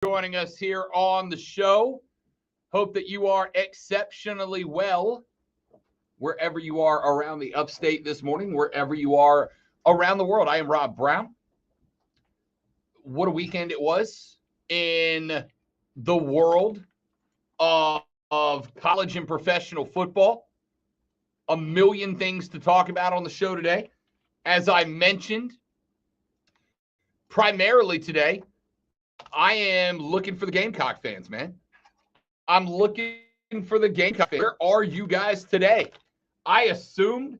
joining us here on the show. Hope that you are exceptionally well wherever you are around the upstate this morning, wherever you are around the world. I am Rob Brown. What a weekend it was in the world of college and professional football. A million things to talk about on the show today. As I mentioned, primarily today, I am looking for the Gamecock fans, man. I'm looking for the Gamecock fans. Where are you guys today? I assumed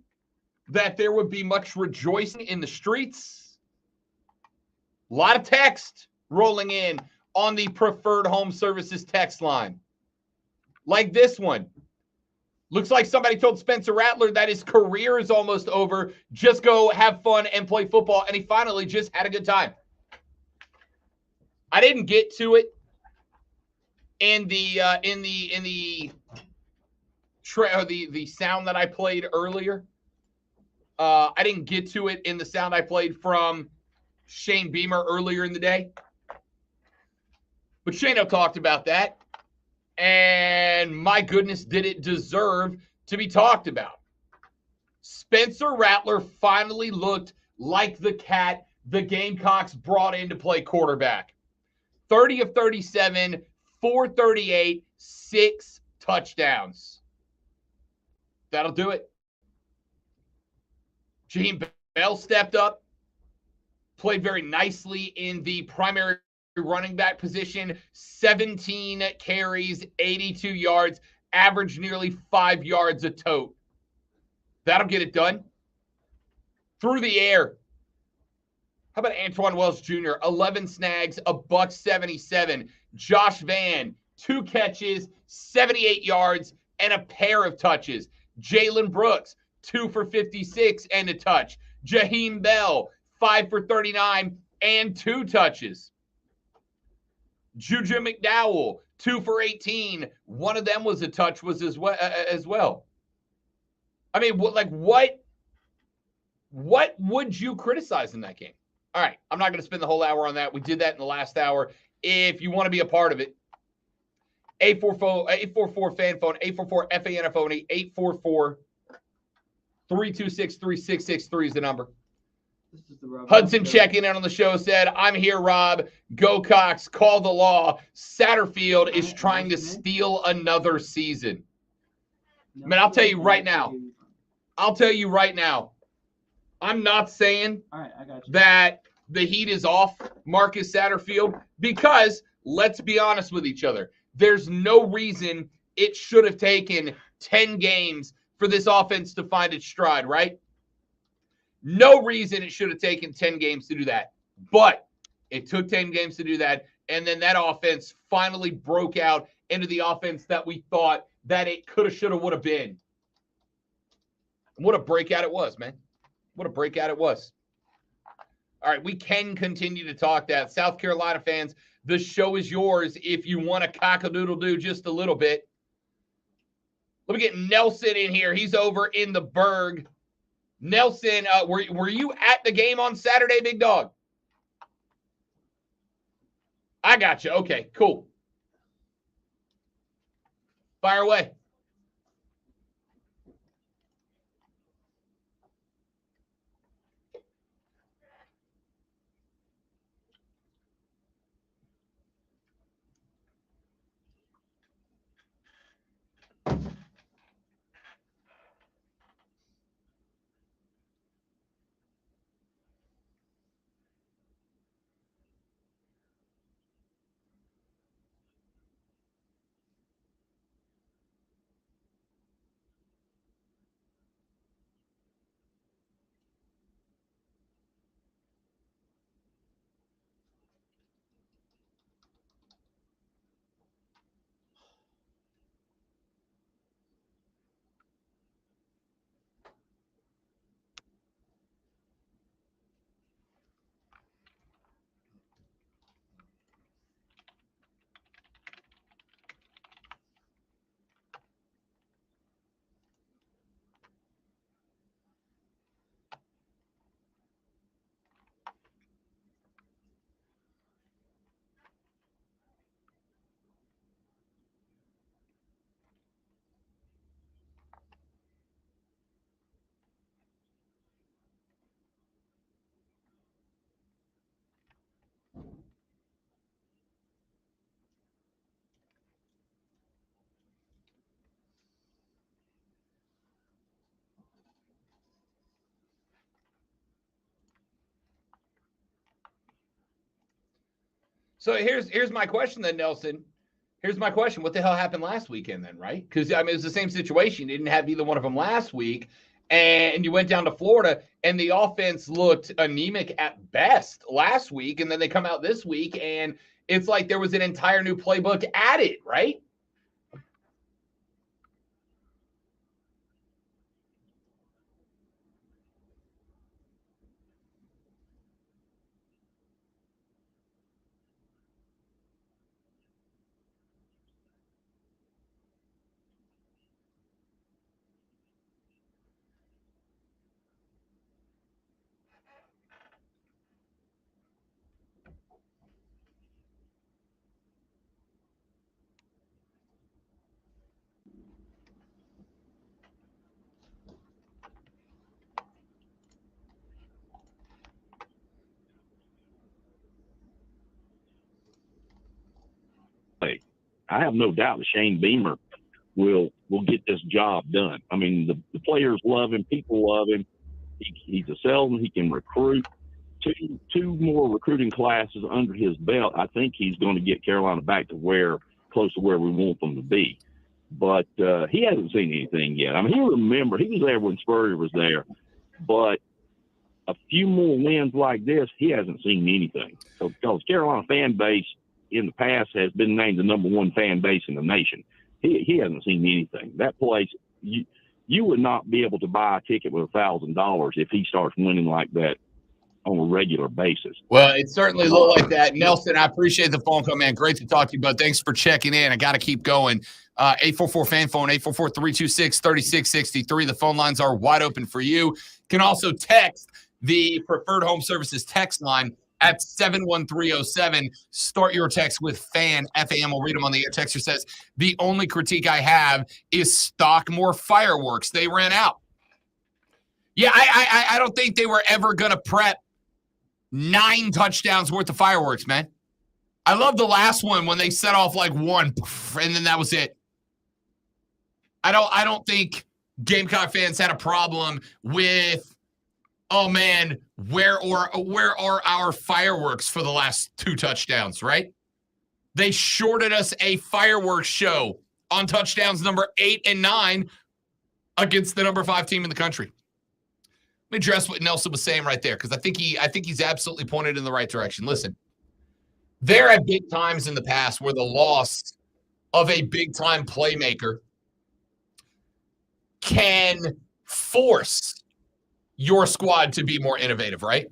that there would be much rejoicing in the streets. A lot of text rolling in on the Preferred Home Services text line. Like this one. Looks like somebody told Spencer Rattler that his career is almost over. Just go have fun and play football. And he finally just had a good time. I didn't get to it in the sound that I played earlier. I didn't get to it in the sound I played from Shane Beamer earlier in the day. But Shane talked about that. And my goodness, did it deserve to be talked about. Spencer Rattler finally looked like the cat the Gamecocks brought in to play quarterback. 30 of 37, 438, 6 touchdowns. That'll do it. Jaheim Bell stepped up, played very nicely in the primary running back position, 17 carries, 82 yards, averaged nearly 5 yards a tote. That'll get it done. Through the air. How about Antoine Wells Jr.? 11 snags, a $177. Josh Vann, 2 catches, 78 yards, and a pair of touches. Jalen Brooks, 2 for 56 and a touch. Jaheim Bell, 5 for 39 and 2 touches. Juju McDowell, 2 for 18. One of them was a touch as well. I mean, what would you criticize in that game? All right, I'm not going to spend the whole hour on that. We did that in the last hour. If you want to be a part of it, 844 fan phone, 844 FANFONE, 844-326-3663 is the number. Hudson checking in on the show said, I'm here, Rob. Go Cox, call the law. Satterfield is trying to steal another season. Man, I'll tell you right now. I'm not saying that the heat is off Marcus Satterfield because, let's be honest with each other, there's no reason it should have taken 10 games for this offense to find its stride, right? No reason it should have taken 10 games to do that. But it took 10 games to do that, and then that offense finally broke out into the offense that we thought that it could have, should have, would have been. What a breakout it was, man. What a breakout it was. All right, we can continue to talk that. South Carolina fans, the show is yours if you want to cock-a-doodle-doo just a little bit. Let me get Nelson in here. He's over in the Berg. Nelson, were you at the game on Saturday, big dog? I got you. Okay, cool. Fire away. So here's my question then, Nelson. Here's my question. What the hell happened last weekend then, right? Because, I mean, it was the same situation. You didn't have either one of them last week, and you went down to Florida, and the offense looked anemic at best last week, and then they come out this week, and it's like there was an entire new playbook added, right? I have no doubt that Shane Beamer will get this job done. I mean, the players love him. People love him. He's a salesman. He can recruit. Two more recruiting classes under his belt, I think he's going to get Carolina back to close to where we want them to be. But he hasn't seen anything yet. I mean, he was there when Spurrier was there, but a few more wins like this, he hasn't seen anything. So, because Carolina fan base in the past has been named the number one fan base in the nation. He hasn't seen anything. That place, you would not be able to buy a ticket with $1,000 if he starts winning like that on a regular basis. Well, it certainly looked like that. Nelson, I appreciate the phone call, man. Great to talk to you, bud. Thanks for checking in. I got to keep going. 844-FAN phone, 844-326-3663. The phone lines are wide open for you. You can also text the Preferred Home Services text line at 71307. Start your text with FAN, F-A-M. We'll read them on the air. Texter says, the only critique I have is stock more fireworks. They ran out. Yeah, I don't think they were ever going to prep 9 touchdowns worth of fireworks, man. I love the last one when they set off like one, and then that was it. I don't think Gamecock fans had a problem with, oh man, where are our fireworks for the last 2 touchdowns, right? They shorted us a fireworks show on touchdowns number 8 and 9 against the number 5 team in the country. Let me address what Nelson was saying right there, because I think he's absolutely pointed in the right direction. Listen, there have been times in the past where the loss of a big-time playmaker can force your squad to be more innovative, right?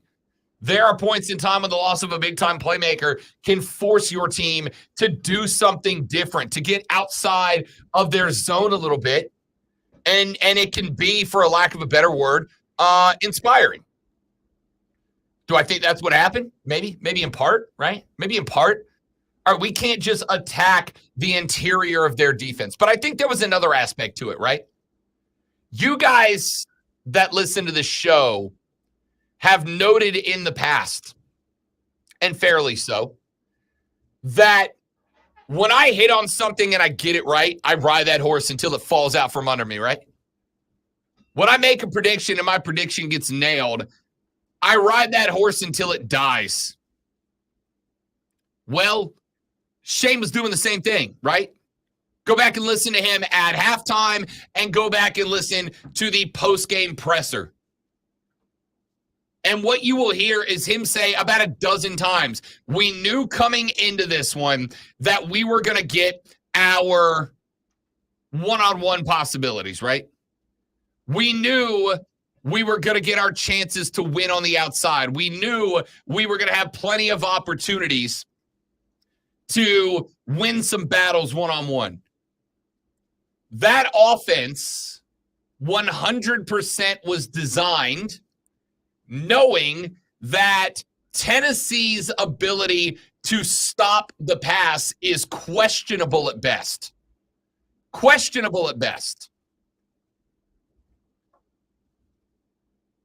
There are points in time when the loss of a big-time playmaker can force your team to do something different, to get outside of their zone a little bit, and it can be, for a lack of a better word, inspiring. Do I think that's what happened? Maybe in part, right? Maybe in part. All right, we can't just attack the interior of their defense. But I think there was another aspect to it, right? You guys that listen to the show have noted in the past, and fairly so, that when I hit on something and I get it right, I ride that horse until it falls out from under me, right? When I make a prediction and my prediction gets nailed, I ride that horse until it dies. Well, Shane was doing the same thing, right? Go back and listen to him at halftime and go back and listen to the post-game presser. And what you will hear is him say about a dozen times, we knew coming into this one that we were going to get our one-on-one possibilities, right? We knew we were going to get our chances to win on the outside. We knew we were going to have plenty of opportunities to win some battles one-on-one. That offense 100% was designed knowing that Tennessee's ability to stop the pass is questionable at best. Questionable at best.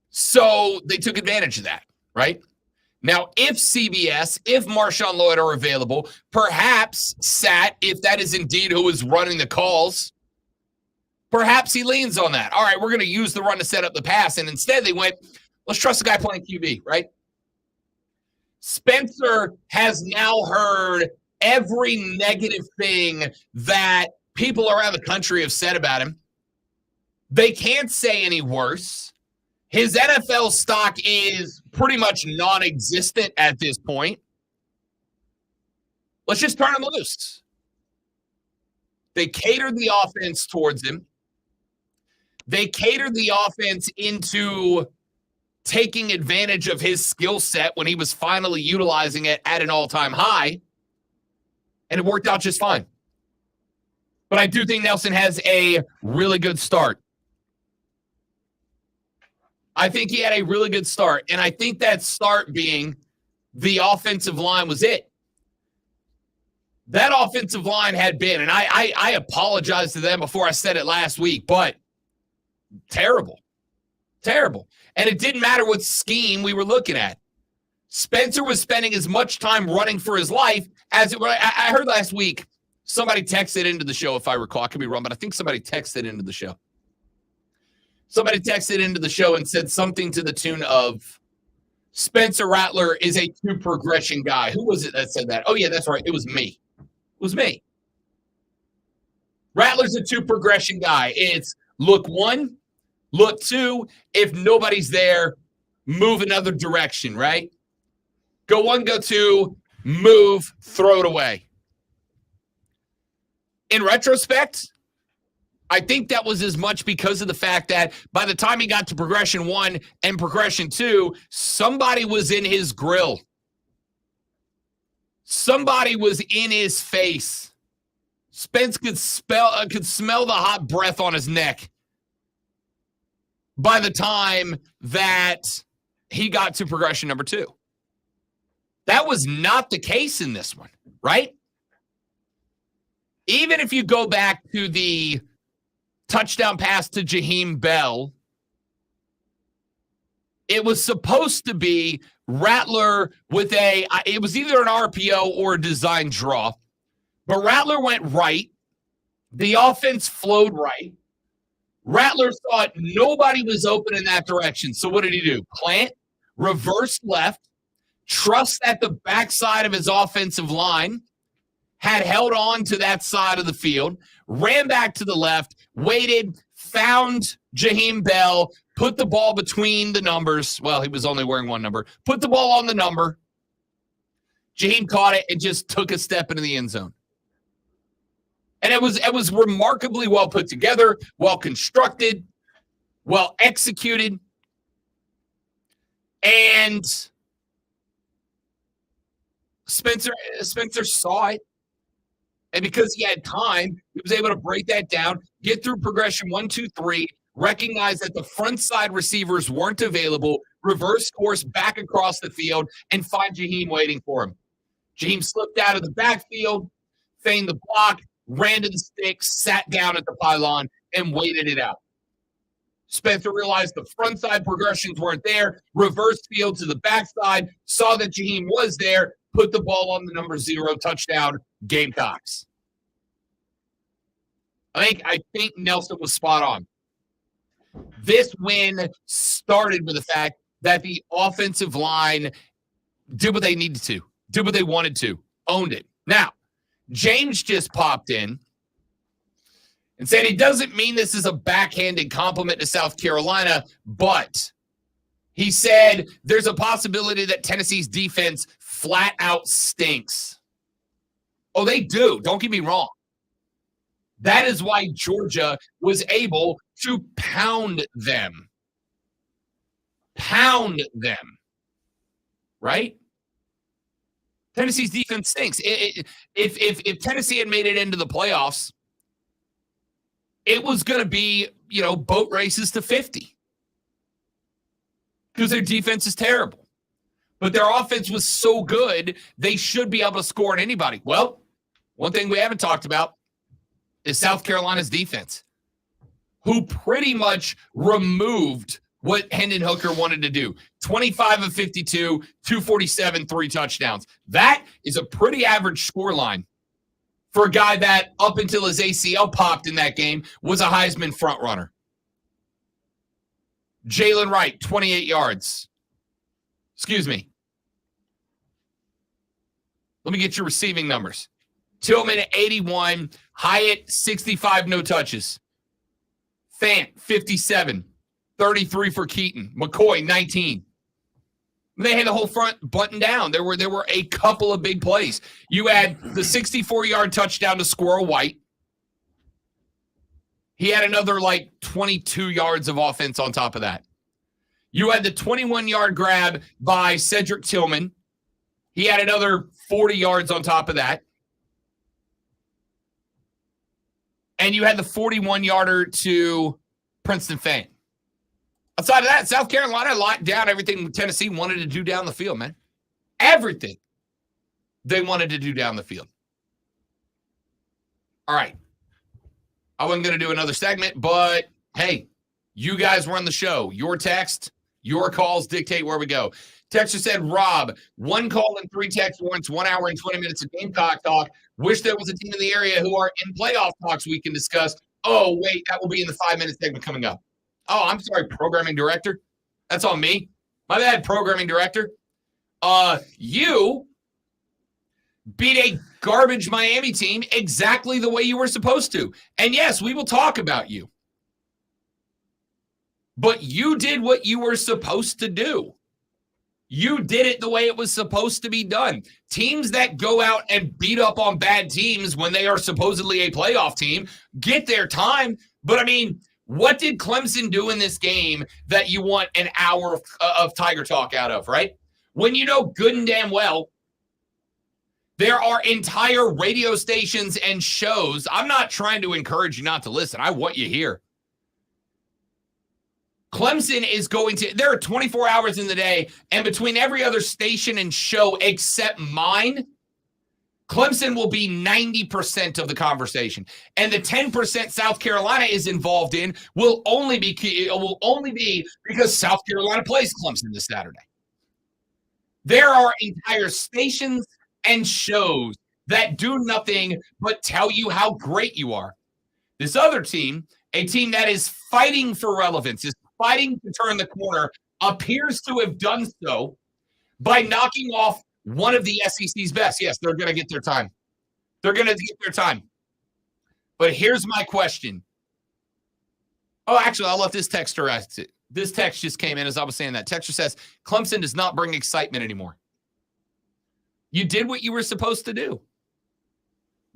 So they took advantage of that, right? Now, if CBS, if Marshawn Lloyd are available, perhaps Sat, if that is indeed who is running the calls, perhaps he leans on that. All right, we're going to use the run to set up the pass. And instead they went, let's trust the guy playing QB, right? Spencer has now heard every negative thing that people around the country have said about him. They can't say any worse. His NFL stock is pretty much non-existent at this point. Let's just turn him loose. They catered the offense towards him. They catered the offense into taking advantage of his skill set when he was finally utilizing it at an all-time high, and it worked out just fine. But I do think Nelson has a really good start. I think he had a really good start, and I think that start being the offensive line was it. That offensive line had been, and I apologize to them before I said it last week, but terrible. Terrible. And it didn't matter what scheme we were looking at. Spencer was spending as much time running for his life as it were. I heard last week somebody texted into the show, if I recall. I could be wrong, but I think somebody texted into the show. Somebody texted into the show and said something to the tune of, Spencer Rattler is a two-progression guy. Who was it that said that? Oh, yeah, that's right. It was me. It was me. Rattler's a two-progression guy. It's look one, look two. If nobody's there, move another direction, right? Go one, go two, move, throw it away. In retrospect, I think that was as much because of the fact that by the time he got to progression one and progression two, somebody was in his grill. Somebody was in his face. Spence could smell the hot breath on his neck by the time that he got to progression number two. That was not the case in this one, right? Even if you go back to the touchdown pass to Jaheim Bell, it was supposed to be Rattler with it was either an RPO or a design draw, but Rattler went right. The offense flowed right. Rattler thought nobody was open in that direction. So what did he do? Plant, reverse left, trust that the backside of his offensive line had held on to that side of the field, ran back to the left, waited, found Jaheim Bell, put the ball between the numbers. Well, he was only wearing one number. Put the ball on the number. Jaheim caught it and just took a step into the end zone. And it was remarkably well put together, well constructed, well executed. And Spencer saw it. And because he had time, he was able to break that down, get through progression 1, 2, 3, recognize that the front side receivers weren't available, reverse course back across the field, and find Jaheim waiting for him. Jaheim slipped out of the backfield, feigned the block, ran to the sticks, sat down at the pylon, and waited it out. Spencer realized the front side progressions weren't there, reversed field to the backside, saw that Jaheim was there, put the ball on the number 0, touchdown, Gamecocks. I think Nelson was spot on. This win started with the fact that the offensive line did what they needed to, did what they wanted to, owned it. Now, James just popped in and said he doesn't mean this is a backhanded compliment to South Carolina, but he said there's a possibility that Tennessee's defense flat out stinks. Oh, they do. Don't get me wrong. That is why Georgia was able to pound them. Pound them. Right? Tennessee's defense stinks. If Tennessee had made it into the playoffs, it was going to be, boat races to 50. Because their defense is terrible. But their offense was so good, they should be able to score on anybody. Well, one thing we haven't talked about is South Carolina's defense, who pretty much removed what Hendon Hooker wanted to do. 25 of 52, 247, 3 touchdowns. That is a pretty average score line for a guy that, up until his ACL popped in that game, was a Heisman frontrunner. Jalen Wright, 28 yards. Excuse me. Let me get your receiving numbers. Tillman, 81. Hyatt, 65, no touches. Fant, 57. 33 for Keaton. McCoy, 19. They had the whole front buttoned down. There were a couple of big plays. You had the 64-yard touchdown to Squirrel White. He had another 22 yards of offense on top of that. You had the 21-yard grab by Cedric Tillman. He had another 40 yards on top of that. And you had the 41-yarder to Princeton Fant. Outside of that, South Carolina locked down everything Tennessee wanted to do down the field, man. Everything they wanted to do down the field. All right. I wasn't going to do another segment, but hey, you guys run the show. Your text, your calls dictate where we go. Texter said, Rob, 1 call and 3 text warrants 1 hour and 20 minutes of Gamecock talk. Wish there was a team in the area who are in playoff talks we can discuss. Oh, wait, that will be in the 5-minute segment coming up. Oh, I'm sorry, programming director. That's on me. My bad, programming director. You beat a garbage Miami team exactly the way you were supposed to. And yes, we will talk about you. But you did what you were supposed to do. You did it the way it was supposed to be done. Teams that go out and beat up on bad teams when they are supposedly a playoff team get their time. But, I mean, what did Clemson do in this game that you want an hour of Tiger Talk out of, right? When you know good and damn well there are entire radio stations and shows. I'm not trying to encourage you not to listen. I want you here. Clemson is going to, there are 24 hours in the day, and between every other station and show except mine, Clemson will be 90% of the conversation. And the 10% South Carolina is involved in will only be because South Carolina plays Clemson this Saturday. There are entire stations and shows that do nothing but tell you how great you are. This other team, a team that is fighting for relevance, is fighting to turn the corner, appears to have done so by knocking off one of the SEC's best. Yes, they're going to get their time. They're going to get their time. But here's my question. Oh, actually, I'll let this texter ask it. This text just came in as I was saying that. Texter says, Clemson does not bring excitement anymore. You did what you were supposed to do.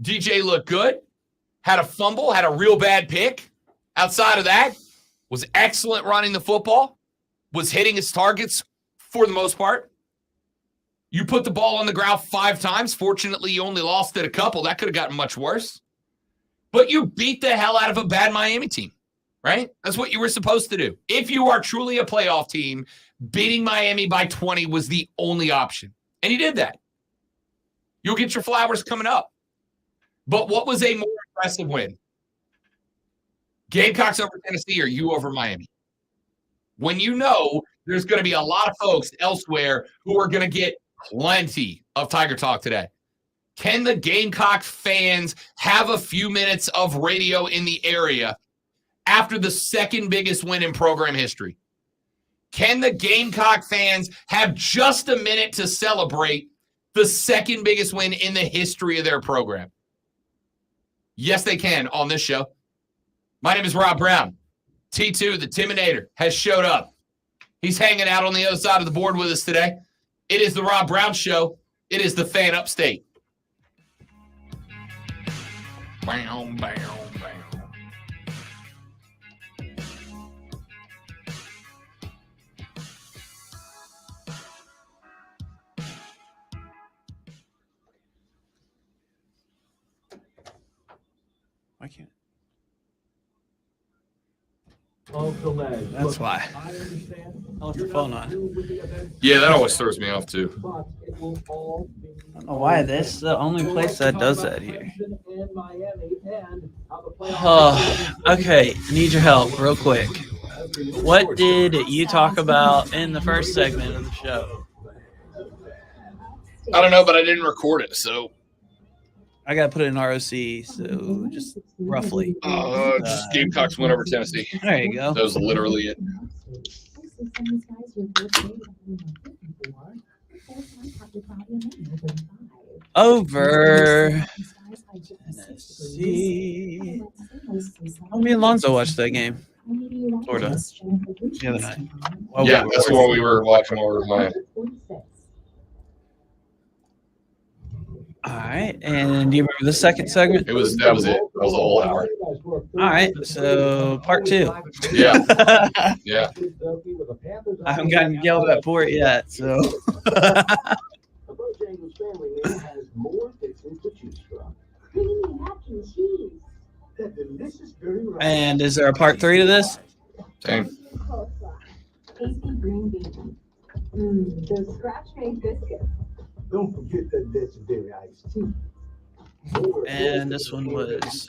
DJ looked good, had a fumble, had a real bad pick. Outside of that, was excellent running the football, was hitting his targets for the most part. You put the ball on the ground 5 times. Fortunately, you only lost it a couple. That could have gotten much worse. But you beat the hell out of a bad Miami team, right? That's what you were supposed to do. If you are truly a playoff team, beating Miami by 20 was the only option. And you did that. You'll get your flowers coming up. But what was a more impressive win? Gamecocks over Tennessee or you over Miami? When you know there's going to be a lot of folks elsewhere who are going to get plenty of Tiger Talk today. Can the Gamecock fans have a few minutes of radio in the area after the second biggest win in program history? Can the Gamecock fans have just a minute to celebrate the second biggest win in the history of their program? Yes, they can on this show. My name is Rob Brown. T2, the Timinator, has showed up. He's hanging out on the other side of the board with us today. It is the Rob Brown Show. It is the Fan Upstate. Bam, bam, bam. Why can't? Of the leg. That's Look, why. I understand. I left the phone on. Yeah, that always throws me off too. But it will all be I don't know why this is the only place that does that here. And Miami and how the playoffs- Oh, okay. Need your help real quick. What did you talk about in the first segment of the show? I don't know, but I didn't record it, so. I got to put it in ROC, so just roughly. Just Gamecocks win over Tennessee. There you go. That was literally it. over. Let's see. Oh, me and Lonzo watched that game. Florida. The other night. Yeah, that's the one we were watching while we were playing. All right, and do you remember the second segment? That was it. That was the whole hour. All right, so part 2. Yeah. Yeah. I haven't gotten yelled at for it yet, so. And is there a part 3 to this? Same. Those scratch-made biscuits. Don't forget that legendary iced tea. And this one was.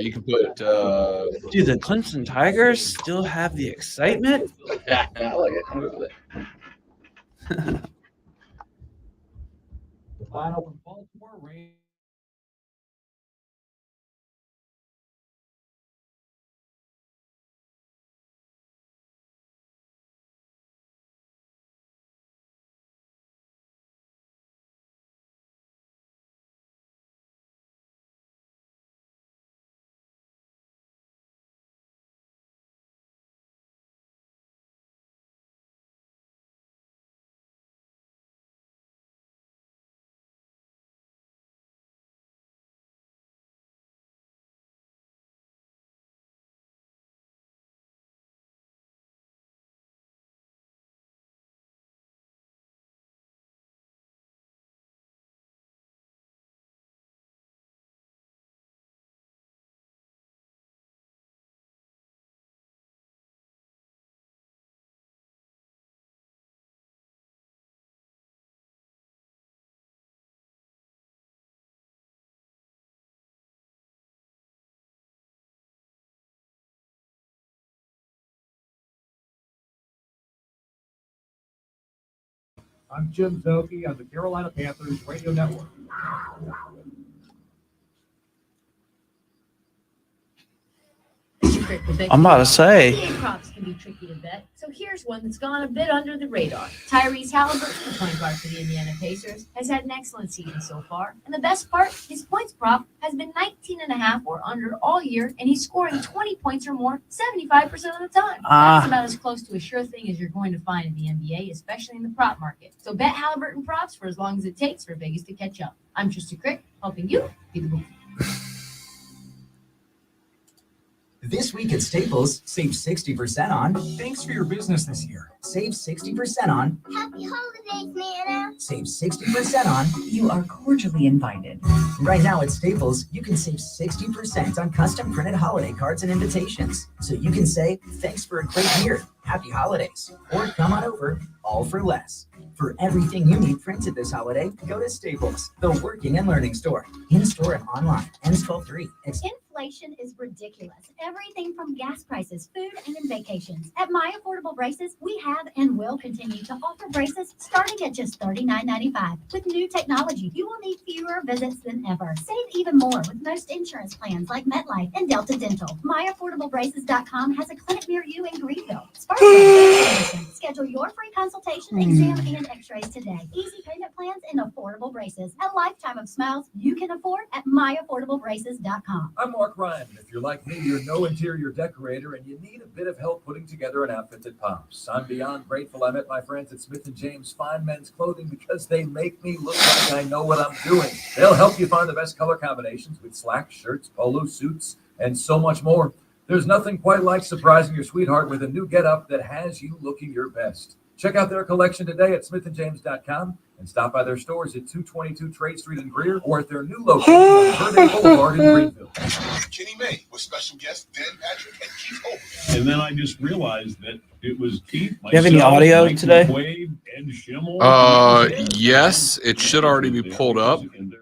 You can put. Do the Clemson Tigers still have the excitement? I like it. I'm good with it. The final from Baltimore Ravens. I'm Jim Zoki on the Carolina Panthers Radio Network. I'm about to say. NBA props can be tricky to bet, so here's one that's gone a bit under the radar. Tyrese Halliburton, the point guard for the Indiana Pacers, has had an excellent season so far. And the best part, his points prop has been 19.5 or under all year, and he's scoring 20 points or more 75% of the time. That's about as close to a sure thing as you're going to find in the NBA, especially in the prop market. So bet Halliburton props for as long as it takes for Vegas to catch up. I'm Trista Crick, helping you be the bookie. This week at Staples, save 60% on. Thanks for your business this year. Save 60% on. Happy holidays, Nana. Save 60% on. You are cordially invited. Right now at Staples, you can save 60% on custom printed holiday cards and invitations. So you can say, thanks for a great year, happy holidays, or come on over, all for less. For everything you need printed this holiday, go to Staples, the working and learning store. In-store and online. Ends 12/3. Inflation is ridiculous. Everything from gas prices, food, and in vacations. At My Affordable Braces, we have and will continue to offer braces starting at just $39.95. With new technology, you will need fewer visits than ever. Save even more with most insurance plans like MetLife and Delta Dental. MyAffordableBraces.com has a clinic near you in Greenville. Schedule your free consultation, exam, and x-rays today. Easy payment plans and affordable braces. A lifetime of smiles you can afford at MyAffordableBraces.com. I'm Mark Ryan. If you're like me, you're no interior decorator and you need a bit of help putting together an outfit that pops. I'm beyond grateful I met my friends at Smith & James Fine Men's Clothing because they make me look like I know what I'm doing. They'll help you find the best color combinations with slacks, shirts, polo suits, and so much more. There's nothing quite like surprising your sweetheart with a new getup that has you looking your best. Check out their collection today at smithandjames.com and stop by their stores at 222 Trade Street in Greer or at their new location on Verde Boulevard in Greenville. Kenny May with special guests Dan Patrick and Keith Olbermann. And then I just realized that it was Keith. Do you have any audio today? Wade, Ed Schimmel, Yes, it should already be pulled up. We don't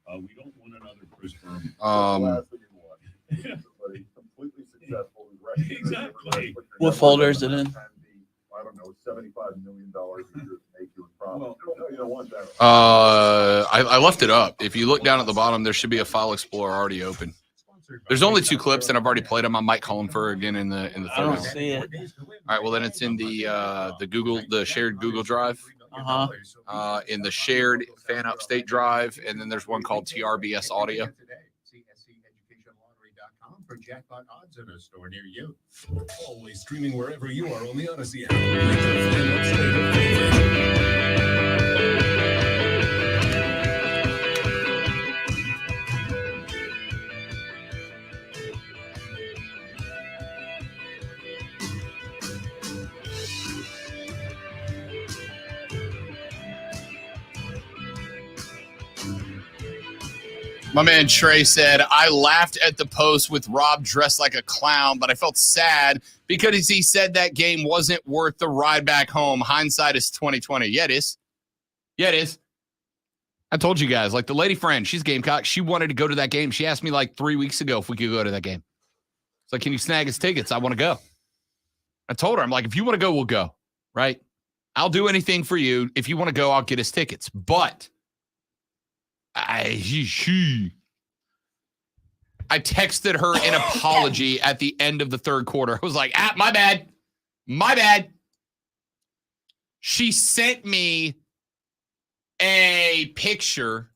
want another Chris Berman. Completely successful. Exactly. What folder is it in? I don't know, $75 million a year to make you a profit. You don't want that. I left it up. If you look down at the bottom, there should be a file explorer already open. There's only 2 clips, and I've already played them. I might call them for again in the I don't photo. see it. All right, well then it's in the Google, the shared Google Drive. in the shared Fan Upstate Drive, and then there's one called TRBS Audio. For jackpot odds in a store near you. Always streaming wherever you are on the Odyssey app. My man Trey said, I laughed at the post with Rob dressed like a clown, but I felt sad because he said that game wasn't worth the ride back home. Hindsight is 2020. Yeah, it is. Yeah, it is. I told you guys, like the lady friend, she's Gamecock. She wanted to go to that game. She asked me like 3 weeks ago if we could go to that game. It's like, can you snag us tickets? I want to go. I told her, I'm like, if you want to go, we'll go, right? I'll do anything for you. If you want to go, I'll get us tickets. But I texted her an apology at the end of the third quarter. I was like, my bad. My bad. She sent me a picture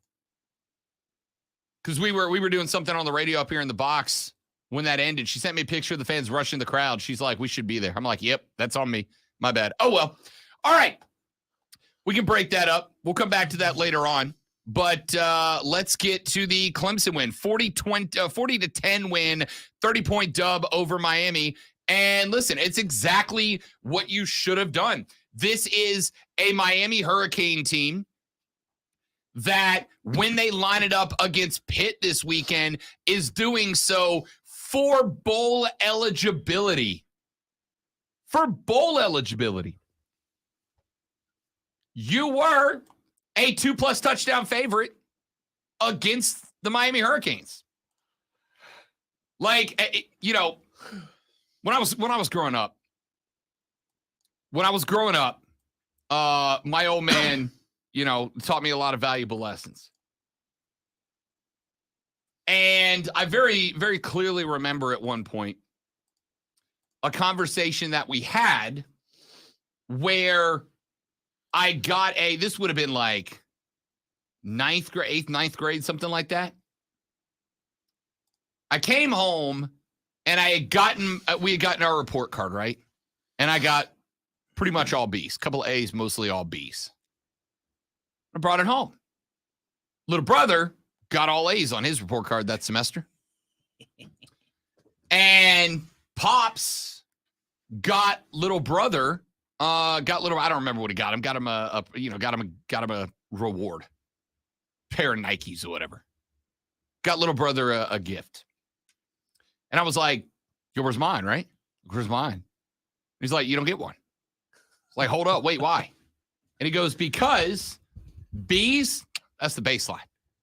because we were doing something on the radio up here in the box when that ended. She sent me a picture of the fans rushing the crowd. She's like, we should be there. I'm like, yep, that's on me. My bad. Oh, well. All right. We can break that up. We'll come back to that later on. But let's get to the Clemson win. 40-10 win, 30-point dub over Miami. And listen, it's exactly what you should have done. This is a Miami Hurricane team that, when they line it up against Pitt this weekend, is doing so for bowl eligibility. For bowl eligibility. You were a 2+ touchdown favorite against the Miami Hurricanes. Like, you know, when I was growing up, my old man, you know, taught me a lot of valuable lessons. And I very, very clearly remember at one point a conversation that we had where I got this would have been like 9th grade, something like that. I came home and we had gotten our report card, right? And I got pretty much all B's, couple of A's, mostly all B's. I brought it home. Little brother got all A's on his report card that semester. And Pops got little brother, I don't remember what he got him. Got him a reward. Pair of Nikes or whatever. Got little brother a gift. And I was like, yo, where's mine, right? Where's mine? He's like, you don't get one. It's like, hold up, wait, why? And he goes, because B's, that's the baseline.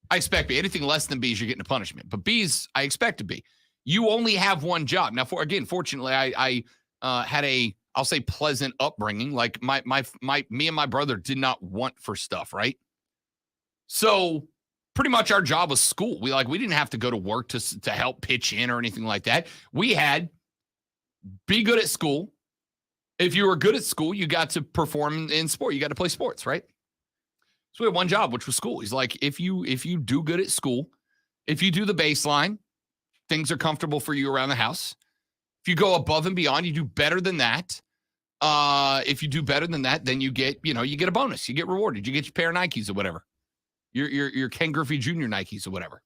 I expect B. Anything less than B's, you're getting a punishment. But B's, I expect to be. You only have one job. Now, fortunately, I had a, I'll say, pleasant upbringing. Like me and my brother did not want for stuff, right? So pretty much our job was school. We didn't have to go to work to help pitch in or anything like that. We had be good at school. If you were good at school, you got to perform in sport. You got to play sports, right? So we had one job, which was school. He's like, if you do good at school, if you do the baseline, things are comfortable for you around the house. If you go above and beyond, you do better than that. If you do better than that, then you get a bonus. You get rewarded. You get your pair of Nikes or whatever. Your Ken Griffey Jr. Nikes or whatever.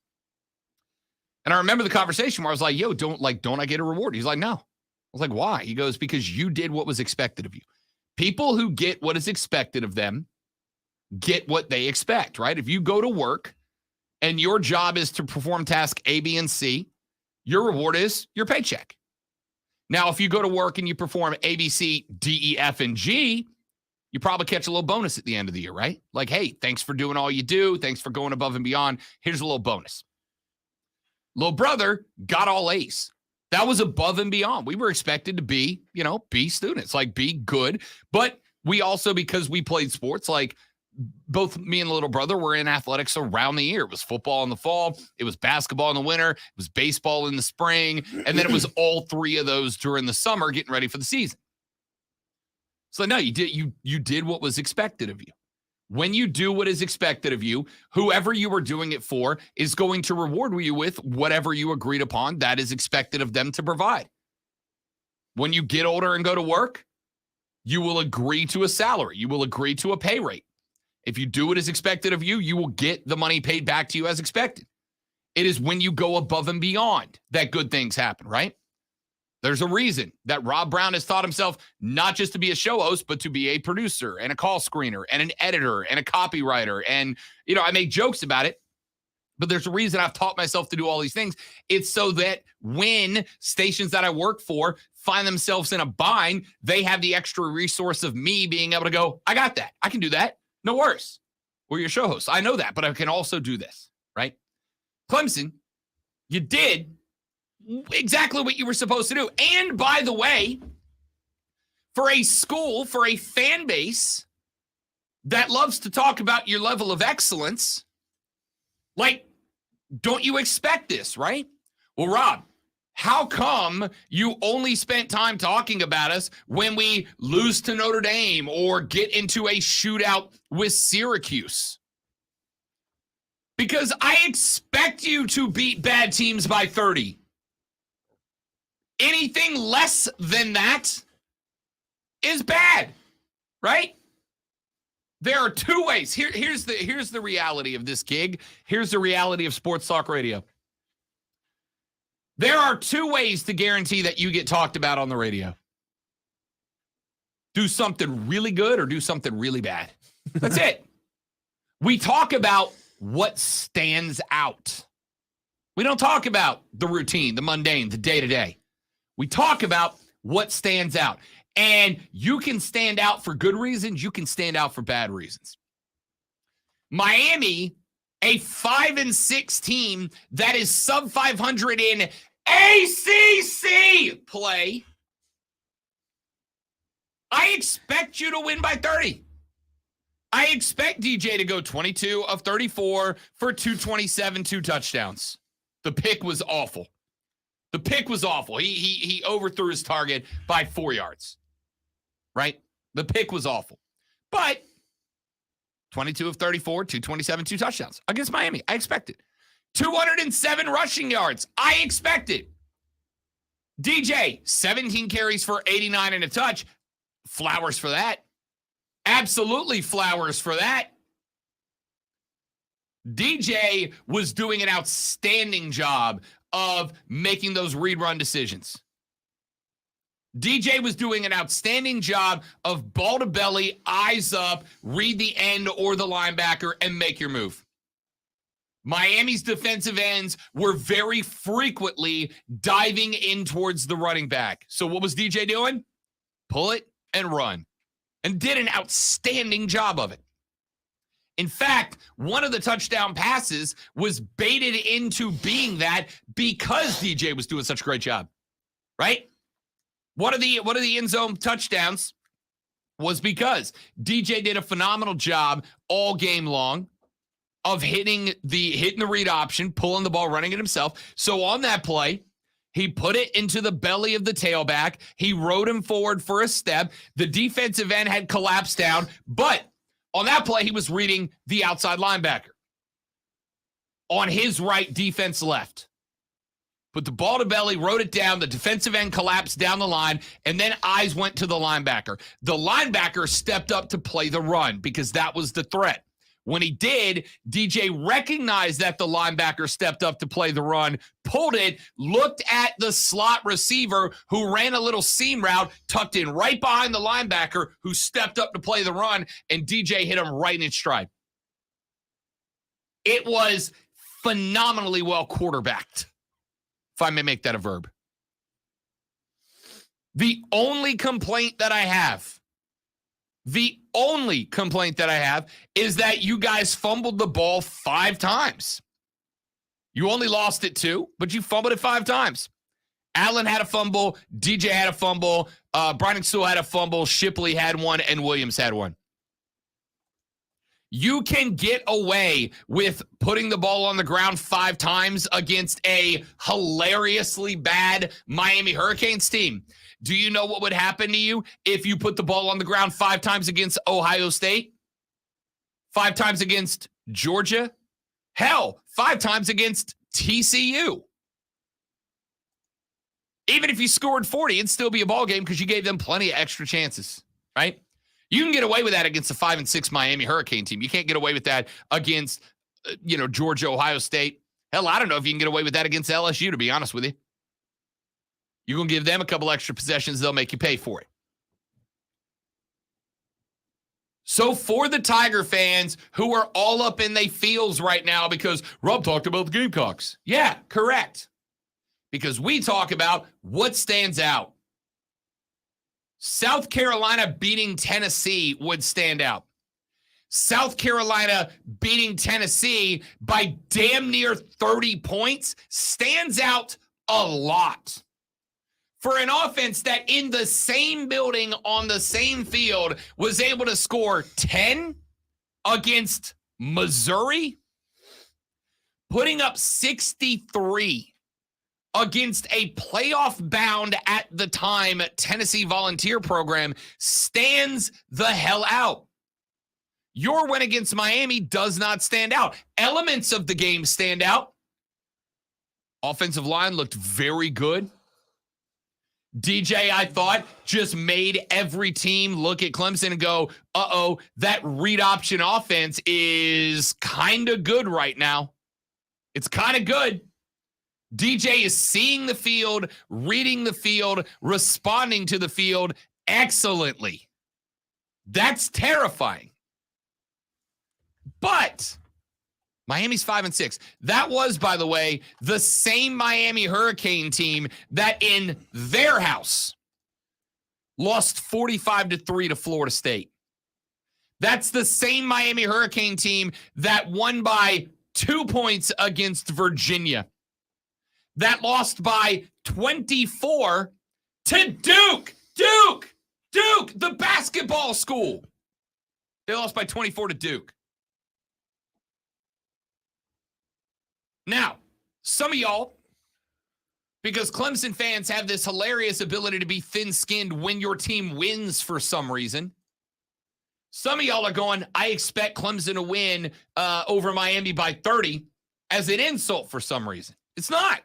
And I remember the conversation where I was like, yo, don't I get a reward? He's like, no. I was like, why? He goes, because you did what was expected of you. People who get what is expected of them get what they expect, right? If you go to work and your job is to perform task A, B, and C, your reward is your paycheck. Now, if you go to work and you perform A, B, C, D, E, F, and G, you probably catch a little bonus at the end of the year, right? Like, hey, thanks for doing all you do. Thanks for going above and beyond. Here's a little bonus. Little brother got all A's. That was above and beyond. We were expected to be, B students, like be good. But we also, because we played sports, like both me and the little brother were in athletics around the year. It was football in the fall. It was basketball in the winter. It was baseball in the spring. And then it was all three of those during the summer getting ready for the season. So no, you did what was expected of you. When you do what is expected of you, whoever you are doing it for is going to reward you with whatever you agreed upon that is expected of them to provide. When you get older and go to work, you will agree to a salary. You will agree to a pay rate. If you do what is expected of you, you will get the money paid back to you as expected. It is when you go above and beyond that good things happen, right? There's a reason that Rob Brown has taught himself not just to be a show host, but to be a producer and a call screener and an editor and a copywriter. And, I make jokes about it, but there's a reason I've taught myself to do all these things. It's so that when stations that I work for find themselves in a bind, they have the extra resource of me being able to go, I got that. I can do that. No worse. We're your show host. I know that, but I can also do this, right? Clemson, you did exactly what you were supposed to do. And by the way, for a school, for a fan base that loves to talk about your level of excellence, don't you expect this, right? Well, Rob, how come you only spent time talking about us when we lose to Notre Dame or get into a shootout with Syracuse? Because I expect you to beat bad teams by 30. Anything less than that is bad, right? There are two ways. Here's the reality of this gig. Here's the reality of sports talk radio. There are two ways to guarantee that you get talked about on the radio. Do something really good or do something really bad. That's it. We talk about what stands out. We don't talk about the routine, the mundane, the day-to-day. We talk about what stands out. And you can stand out for good reasons. You can stand out for bad reasons. Miami, a 5-6 team that is sub 500 in ACC play. I expect you to win by 30. I expect DJ to go 22 of 34 for 227, 2 touchdowns. The pick was awful. The pick was awful. He overthrew his target by 4 yards. Right? The pick was awful. But 22 of 34, 227, 2 touchdowns against Miami. I expect it. 207 rushing yards. I expect it. DJ, 17 carries for 89 and a touch. Flowers for that. Absolutely flowers for that. DJ was doing an outstanding job of making those read-run decisions. DJ was doing an outstanding job of ball to belly, eyes up, read the end or the linebacker, and make your move. Miami's defensive ends were very frequently diving in towards the running back. So what was DJ doing? Pull it and run. And did an outstanding job of it. In fact, one of the touchdown passes was baited into being that because DJ was doing such a great job. Right? One of the end zone touchdowns was because DJ did a phenomenal job all game long of hitting the read option, pulling the ball, running it himself. So on that play, he put it into the belly of the tailback. He rode him forward for a step. The defensive end had collapsed down, but on that play, he was reading the outside linebacker. On his right, defense left. Put the ball to belly, wrote it down. The defensive end collapsed down the line, and then eyes went to the linebacker. The linebacker stepped up to play the run because that was the threat. When he did, DJ recognized that the linebacker stepped up to play the run, pulled it, looked at the slot receiver who ran a little seam route, tucked in right behind the linebacker who stepped up to play the run, and DJ hit him right in his stride. It was phenomenally well quarterbacked, if I may make that a verb. The only complaint that I have is that you guys fumbled the ball 5 times. You only lost it 2, but you fumbled it 5 times. Allen had a fumble, DJ had a fumble, Brian Sewell had a fumble, Shipley had one, and Williams had one. You can get away with putting the ball on the ground 5 times against a hilariously bad Miami Hurricanes team. Do you know what would happen to you if you put the ball on the ground 5 times against Ohio State? 5 times against Georgia. Hell, 5 times against TCU. Even if you scored 40, it'd still be a ball game because you gave them plenty of extra chances, right? You can get away with that against a 5-6 Miami Hurricane team. You can't get away with that against, Georgia, Ohio State. Hell, I don't know if you can get away with that against LSU, to be honest with you. You're going to give them a couple extra possessions, they'll make you pay for it. So for the Tiger fans who are all up in their feels right now because Rob talked about the Gamecocks. Yeah, correct. Because we talk about what stands out. South Carolina beating Tennessee would stand out. South Carolina beating Tennessee by damn near 30 points stands out a lot. For an offense that in the same building on the same field was able to score 10 against Missouri, putting up 63 against a playoff-bound at the time Tennessee Volunteer program stands the hell out. Your win against Miami does not stand out. Elements of the game stand out. Offensive line looked very good. DJ, I thought, just made every team look at Clemson and go, that read option offense is kind of good right now. It's kind of good. DJ is seeing the field, reading the field, responding to the field excellently. That's terrifying. But Miami's 5-6. That was, by the way, the same Miami Hurricane team that in their house lost 45-3 to Florida State. That's the same Miami Hurricane team that won by 2 points against Virginia. That lost by 24 to Duke. Duke, the basketball school. They lost by 24 to Duke. Now, some of y'all, because Clemson fans have this hilarious ability to be thin-skinned when your team wins for some reason, some of y'all are going, I expect Clemson to win over Miami by 30 as an insult for some reason. It's not.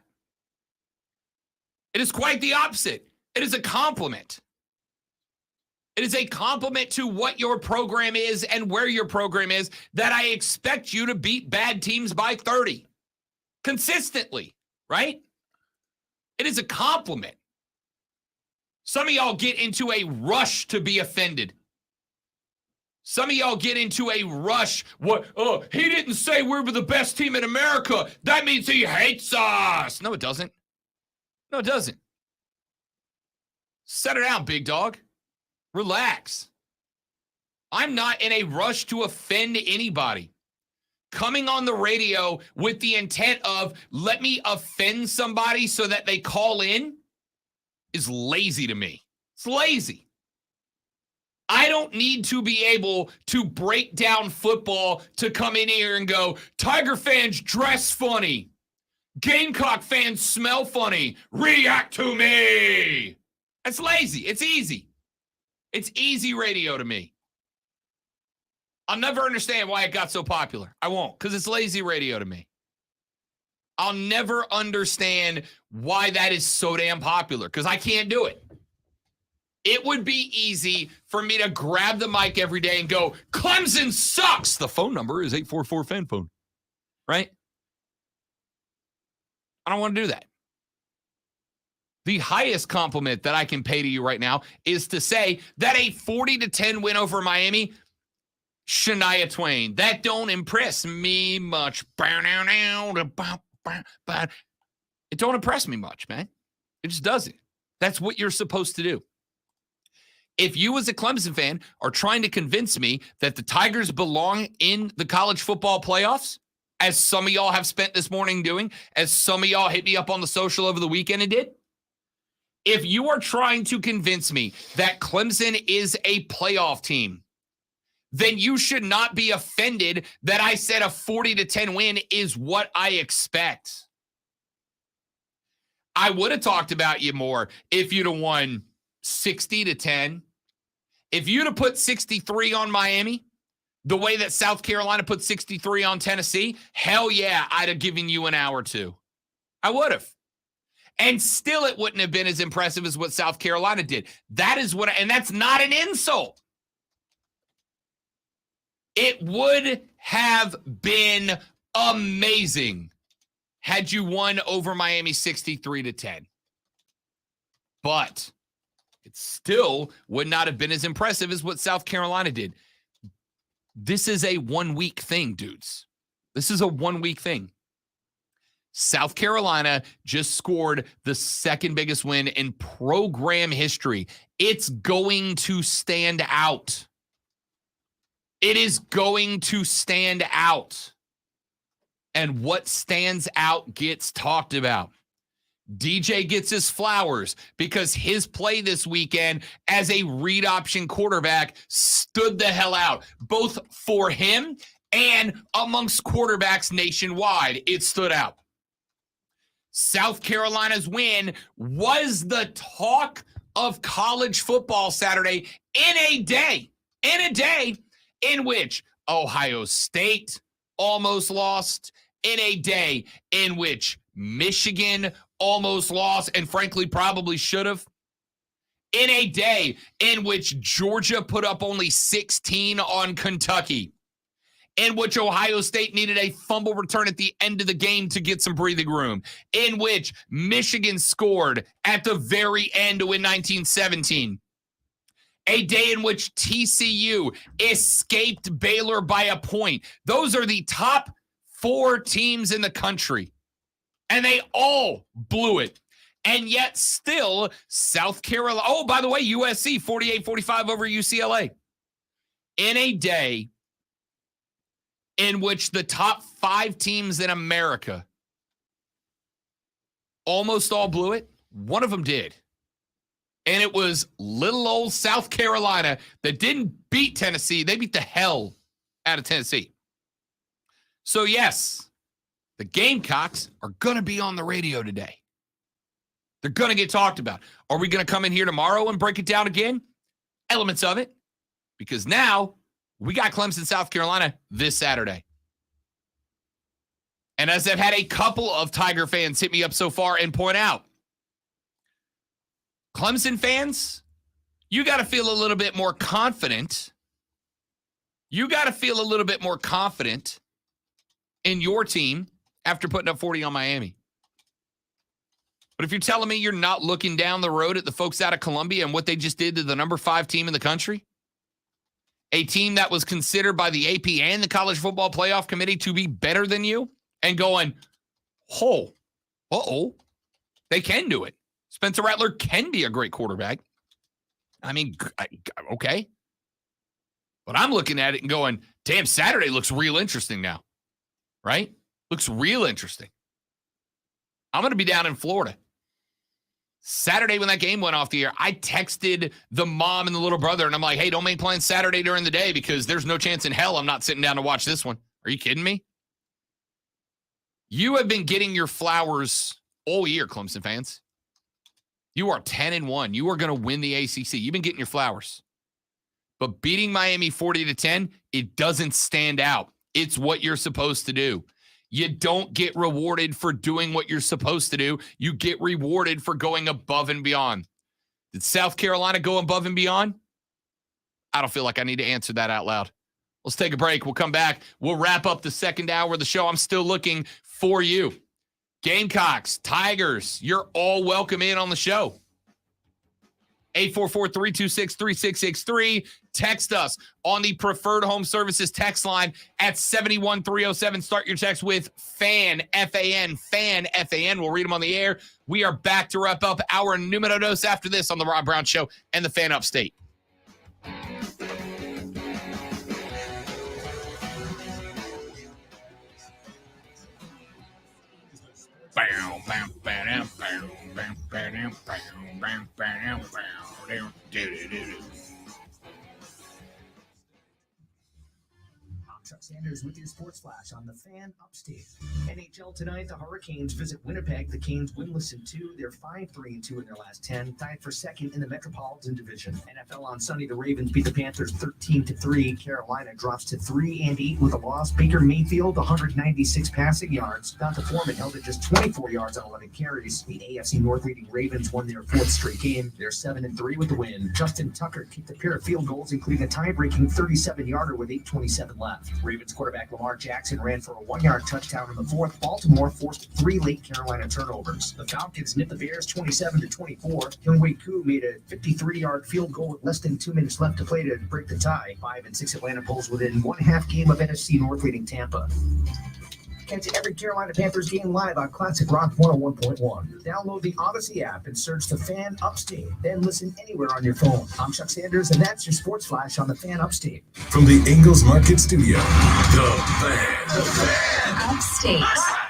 It is quite the opposite. It is a compliment. It is a compliment to what your program is and where your program is that I expect you to beat bad teams by 30. Consistently, right? It is a compliment. Some of y'all get into a rush to be offended. Some of y'all get into a rush. What? Oh, he didn't say we were the best team in America. That means he hates us. No, it doesn't. No, it doesn't. Settle down, big dog. Relax. I'm not in a rush to offend anybody. Coming on the radio with the intent of let me offend somebody so that they call in is lazy to me. It's lazy. I don't need to be able to break down football to come in here and go, Tiger fans dress funny. Gamecock fans smell funny. React to me. That's lazy. It's easy. It's easy radio to me. I'll never understand why it got so popular. I won't, because it's lazy radio to me. I'll never understand why that is so damn popular, because I can't do it. It would be easy for me to grab the mic every day and go, Clemson sucks. The phone number is 844-FAN-PHONE. Right? I don't want to do that. The highest compliment that I can pay to you right now is to say that a 40-10 win over Miami, Shania Twain, that don't impress me much. It don't impress me much, man. It just doesn't. That's what you're supposed to do. If you as a Clemson fan are trying to convince me that the Tigers belong in the college football playoffs, as some of y'all have spent this morning doing, as some of y'all hit me up on the social over the weekend and did, if you are trying to convince me that Clemson is a playoff team, then you should not be offended that I said a 40-10 win is what I expect. I would have talked about you more if you'd have won 60-10. If you'd have put 63 on Miami, the way that South Carolina put 63 on Tennessee, hell yeah, I'd have given you an hour too. I would have. And still it wouldn't have been as impressive as what South Carolina did. That is what, and that's not an insult. It would have been amazing had you won over Miami 63-10. But it still would not have been as impressive as what South Carolina did. This is a 1 week thing, dudes. This is a 1 week thing. South Carolina just scored the second biggest win in program history. It's going to stand out. It is going to stand out. And what stands out gets talked about. DJ gets his flowers because his play this weekend as a read option quarterback stood the hell out, both for him and amongst quarterbacks nationwide. It stood out. South Carolina's win was the talk of college football Saturday in a day in which Ohio State almost lost, in a day in which Michigan almost lost and frankly probably should have, in a day in which Georgia put up only 16 on Kentucky, in which Ohio State needed a fumble return at the end of the game to get some breathing room, in which Michigan scored at the very end to win 1917. A day in which TCU escaped Baylor by a point. Those are the top 4 teams in the country, and they all blew it. And yet still, South Carolina, oh, by the way, USC 48-45 over UCLA. In a day in which the top 5 teams in America almost all blew it, one of them did. And it was little old South Carolina that didn't beat Tennessee. They beat the hell out of Tennessee. So, yes, the Gamecocks are going to be on the radio today. They're going to get talked about. Are we going to come in here tomorrow and break it down again? Elements of it. Because now we got Clemson, South Carolina this Saturday. And as I've had a couple of Tiger fans hit me up so far and point out, Clemson fans, you got to feel a little bit more confident. You got to feel a little bit more confident in your team after putting up 40 on Miami. But if you're telling me you're not looking down the road at the folks out of Columbia and what they just did to the number 5 team in the country, a team that was considered by the AP and the College Football Playoff Committee to be better than you, and going, they can do it. Spencer Rattler can be a great quarterback. I mean, okay. But I'm looking at it and going, damn, Saturday looks real interesting now. Right? Looks real interesting. I'm going to be down in Florida. Saturday when that game went off the air, I texted the mom and the little brother, and I'm like, hey, don't make plans Saturday during the day because there's no chance in hell I'm not sitting down to watch this one. Are you kidding me? You have been getting your flowers all year, Clemson fans. You are 10-1. You are going to win the ACC. You've been getting your flowers. But beating Miami 40-10, it doesn't stand out. It's what you're supposed to do. You don't get rewarded for doing what you're supposed to do. You get rewarded for going above and beyond. Did South Carolina go above and beyond? I don't feel like I need to answer that out loud. Let's take a break. We'll come back. We'll wrap up the second hour of the show. I'm still looking for you. Gamecocks, Tigers, you're all welcome in on the show. 844-326-3663. Text us on the Preferred Home Services text line at 71307. Start your text with FAN, F-A-N, FAN, F-A-N. We'll read them on the air. We are back to wrap up our numero dos after this on the Rob Brown Show and the Fan Upstate. Sanders with your sports flash on the Fan Upstate. NHL tonight, the Hurricanes visit Winnipeg. The Canes winless in 2. They're 5-3-2 in their last 10, tied for second in the Metropolitan Division. NFL on Sunday, the Ravens beat the Panthers 13-3. Carolina drops to 3-8 with a loss. Baker Mayfield, 196 passing yards. Donta Foreman held at just 24 yards on 11 carries. The AFC North leading Ravens won their 4th straight game. They're 7-3 with the win. Justin Tucker kicked a pair of field goals, including a tie-breaking 37-yarder with 8:27 left. Ravens quarterback Lamar Jackson ran for a 1-yard touchdown in the 4th. Baltimore forced 3 late Carolina turnovers. The Falcons nipped the Bears 27-24. Hyun-Wei Koo made a 53-yard field goal with less than 2 minutes left to play to break the tie. 5-6 Atlanta pulls within 1/2 game of NFC North leading Tampa. Catch every Carolina Panthers game live on Classic Rock 101.1. Download the Odyssey app and search the Fan Upstate. Then listen anywhere on your phone. I'm Chuck Sanders, and that's your sports flash on the Fan Upstate. From the Ingalls Market Studio, the Fan. Upstate.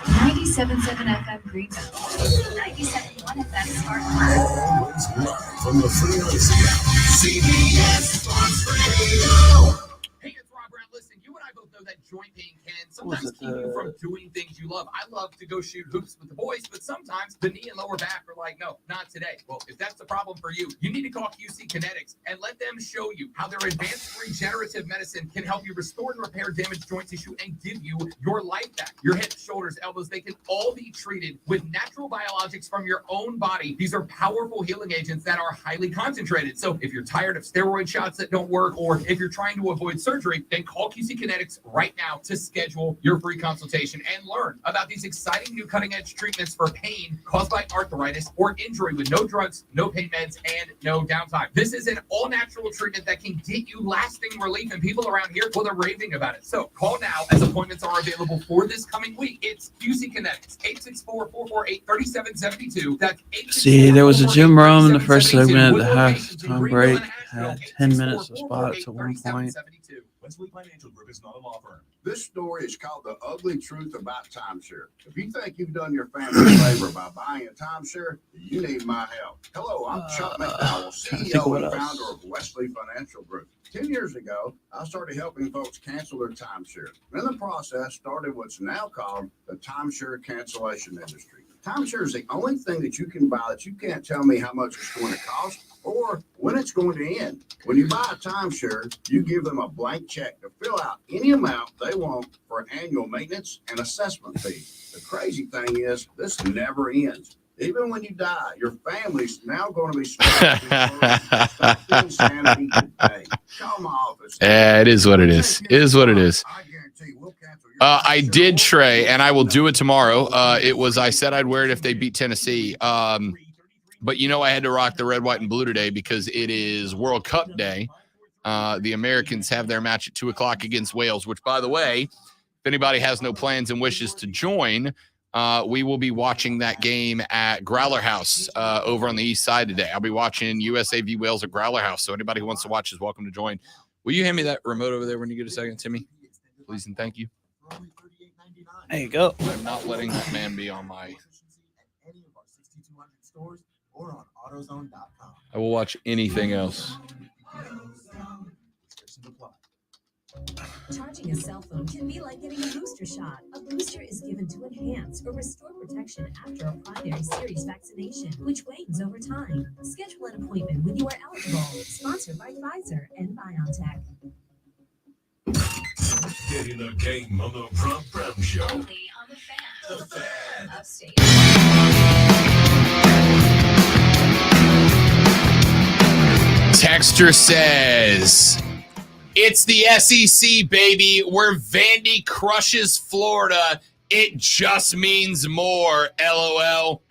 97.7 FM Greenville. 97.1 FM Spartanburg. Always live from the free Odyssey app. CBS Sports Radio. Hey, it's Rob Brown. Listen, you and I both know that joint pain can sometimes keep you from doing things you love. I love to go shoot hoops with the boys, but sometimes the knee and lower back are like, no, not today. Well, if that's the problem for you, you need to call QC Kinetics and let them show you how their advanced regenerative medicine can help you restore and repair damaged joint tissue and give you your life back. Your hips, shoulders, elbows, they can all be treated with natural biologics from your own body. These are powerful healing agents that are highly concentrated. So if you're tired of steroid shots that don't work, or if you're trying to avoid surgery, then call QC Kinetics right now to schedule your free consultation and learn about these exciting new cutting-edge treatments for pain caused by arthritis or injury with no drugs, no pain meds, and no downtime. This is an all-natural treatment that can get you lasting relief, and people around here, well, they're raving about it. So call now as appointments are available for this coming week. It's QC Kinetics, 864-448-3772. That's 864-448-3772. See, there was a Jim Rome in the first segment. The halftime break had 10 minutes of spots at one point. Wesley Financial Group is not a law firm. This story is called The Ugly Truth About Timeshare. If you think you've done your family a favor by buying a timeshare, you need my help. Hello, I'm Chuck McDowell, CEO and founder of Wesley Financial Group. 10 years ago, I started helping folks cancel their timeshare. In the process, started what's now called the timeshare cancellation industry. Timeshare is the only thing that you can buy that you can't tell me how much it's going to cost or when it's going to end. When you buy a timeshare, you give them a blank check to fill out any amount they want for annual maintenance and assessment fee. The crazy thing is, this never ends. Even when you die, your family's now going to be stuck in insanity today. Call my office. It is what it is. It is what it is. I did, Trey, and I will do it tomorrow. I said I'd wear it if they beat Tennessee. But, I had to rock the red, white, and blue today because it is World Cup Day. The Americans have their match at 2 o'clock against Wales, which, by the way, if anybody has no plans and wishes to join, we will be watching that game at Growler House over on the east side today. I'll be watching USA v. Wales at Growler House, so anybody who wants to watch is welcome to join. Will you hand me that remote over there when you get a second, Timmy? Please and thank you. There you go. I'm not letting that man be on my... I will watch anything else. Charging a cell phone can be like getting a booster shot. A booster is given to enhance or restore protection after a primary series vaccination, which wanes over time. Schedule an appointment when you are eligible. Sponsored by Pfizer and BioNTech. Get in the game on the Rob Brown Show. Only on the Fan. The Fan. Upstate. Texture says, it's the SEC, baby. Where Vandy crushes Florida, it just means more, LOL.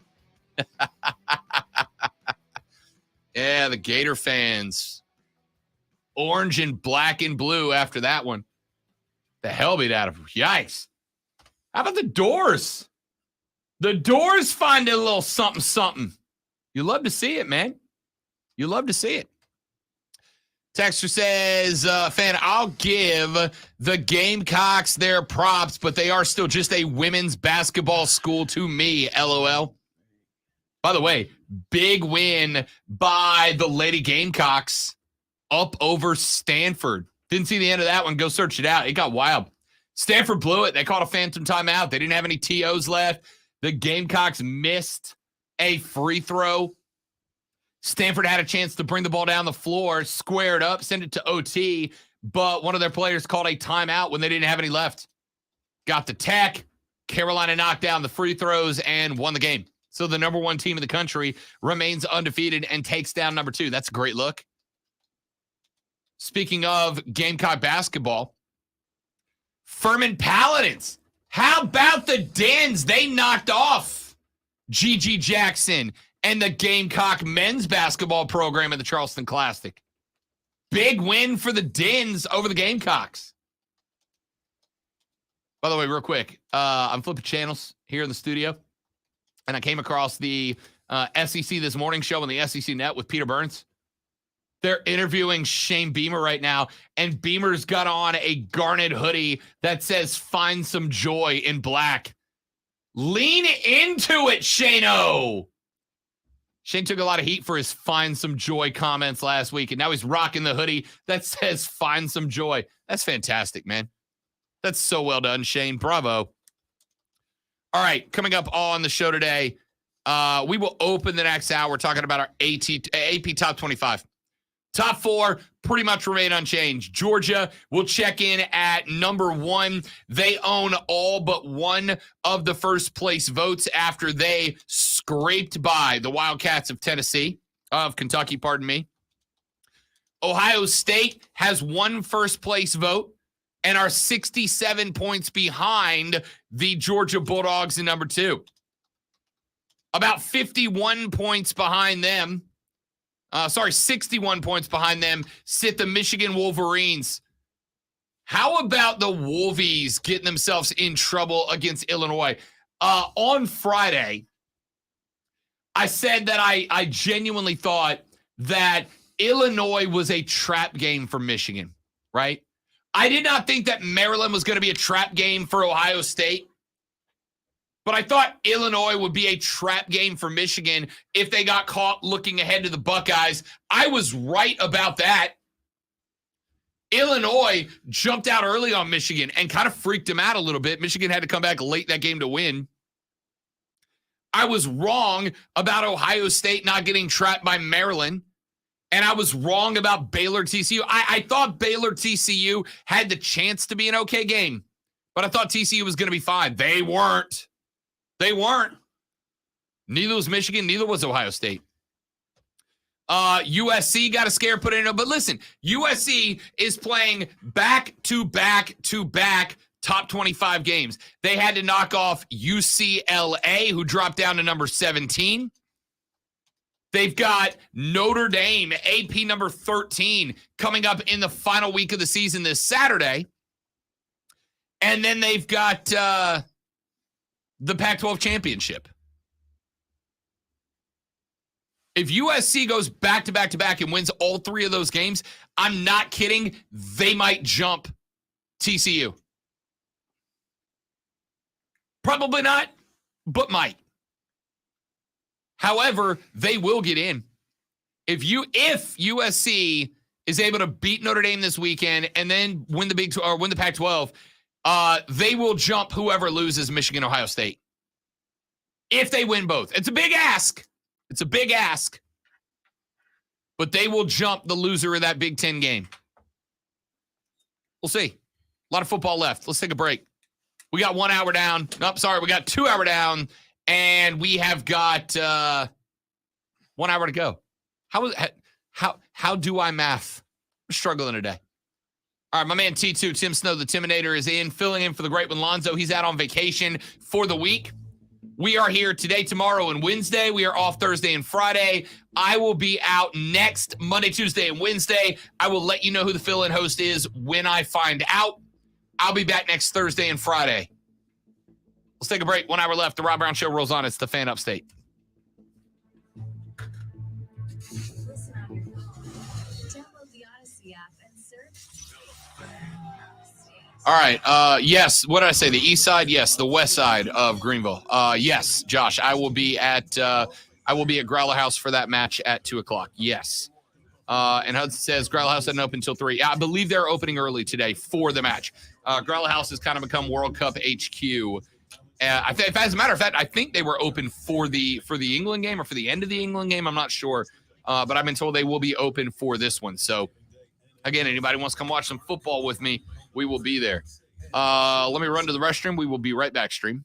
Yeah, the Gator fans. Orange and black and blue after that one. The hell beat out of them. Yikes. How about the Doors? The Doors find a little something, something. You love to see it, man. You love to see it. Texter says, fan, I'll give the Gamecocks their props, but they are still just a women's basketball school to me, LOL. By the way, big win by the Lady Gamecocks up over Stanford. Didn't see the end of that one. Go search it out. It got wild. Stanford blew it. They called a phantom timeout. They didn't have any TOs left. The Gamecocks missed a free throw. Stanford had a chance to bring the ball down the floor, square it up, send it to OT, but one of their players called a timeout when they didn't have any left. Got the tech. Carolina knocked down the free throws and won the game. So the number 1 team in the country remains undefeated and takes down number 2. That's a great look. Speaking of Gamecock basketball, Furman Paladins. How about the Dins? They knocked off G.G. Jackson and the Gamecock men's basketball program at the Charleston Classic. Big win for the Dins over the Gamecocks. By the way, real quick, I'm flipping channels here in the studio, and I came across the SEC This Morning show on the SEC Net with Peter Burns. They're interviewing Shane Beamer right now, and Beamer's got on a garnet hoodie that says "Find Some Joy" in black. Lean into it, Shane-O. Shane took a lot of heat for his "Find Some Joy" comments last week, and now he's rocking the hoodie that says "Find Some Joy." That's fantastic, man. That's so well done, Shane. Bravo. All right, coming up on the show today, we will open the next hour talking about our AP Top 25. Top 4 pretty much remain unchanged. Georgia will check in at number 1. They own all but one of the first place votes after they scraped by the Wildcats of Kentucky, pardon me. Ohio State has one first place vote and are 67 points behind the Georgia Bulldogs in number 2. About 51 points behind them. 61 points behind them sit the Michigan Wolverines. How about the Wolvies getting themselves in trouble against Illinois? On Friday, I said that I genuinely thought that Illinois was a trap game for Michigan, right? I did not think that Maryland was going to be a trap game for Ohio State. But I thought Illinois would be a trap game for Michigan if they got caught looking ahead to the Buckeyes. I was right about that. Illinois jumped out early on Michigan and kind of freaked them out a little bit. Michigan had to come back late that game to win. I was wrong about Ohio State not getting trapped by Maryland. And I was wrong about Baylor TCU. I thought Baylor TCU had the chance to be an okay game. But I thought TCU was going to be fine. They weren't. They weren't. Neither was Michigan. Neither was Ohio State. USC got a scare put in. But listen, USC is playing back-to-back-to-back top 25 games. They had to knock off UCLA, who dropped down to number 17. They've got Notre Dame, AP number 13, coming up in the final week of the season this Saturday. And then they've got the Pac-12 championship. If USC goes back-to-back-to-back and wins all 3 of those games, I'm not kidding, they might jump TCU. Probably not, but might. However, they will get in. If USC is able to beat Notre Dame this weekend and then win the Pac-12, they will jump whoever loses Michigan, Ohio State. If they win both. It's a big ask. It's a big ask. But they will jump the loser of that Big Ten game. We'll see. A lot of football left. Let's take a break. We got 1 hour down. Nope, sorry. We got 2 hour down. And we have got 1 hour to go. How do I math? I'm struggling today. All right, my man T2, Tim Snow, the Timinator, is filling in for the great one, Lonzo. He's out on vacation for the week. We are here today, tomorrow, and Wednesday. We are off Thursday and Friday. I will be out next Monday, Tuesday, and Wednesday. I will let you know who the fill-in host is when I find out. I'll be back next Thursday and Friday. Let's take a break. 1 hour left. The Rob Brown Show rolls on. It's the Fan Upstate. All right. Yes. What did I say? The east side? Yes. The west side of Greenville. Yes, Josh. I will be at Growler House for that match at 2:00. Yes. And Hudson says Growler House doesn't open until 3. I believe they're opening early today for the match. Grella House has kind of become World Cup HQ. As a matter of fact, I think they were open for the England game or for the end of the England game. I'm not sure, but I've been told they will be open for this one. So, again, anybody wants to come watch some football with me, we will be there. Let me run to the restroom. We will be right back, stream.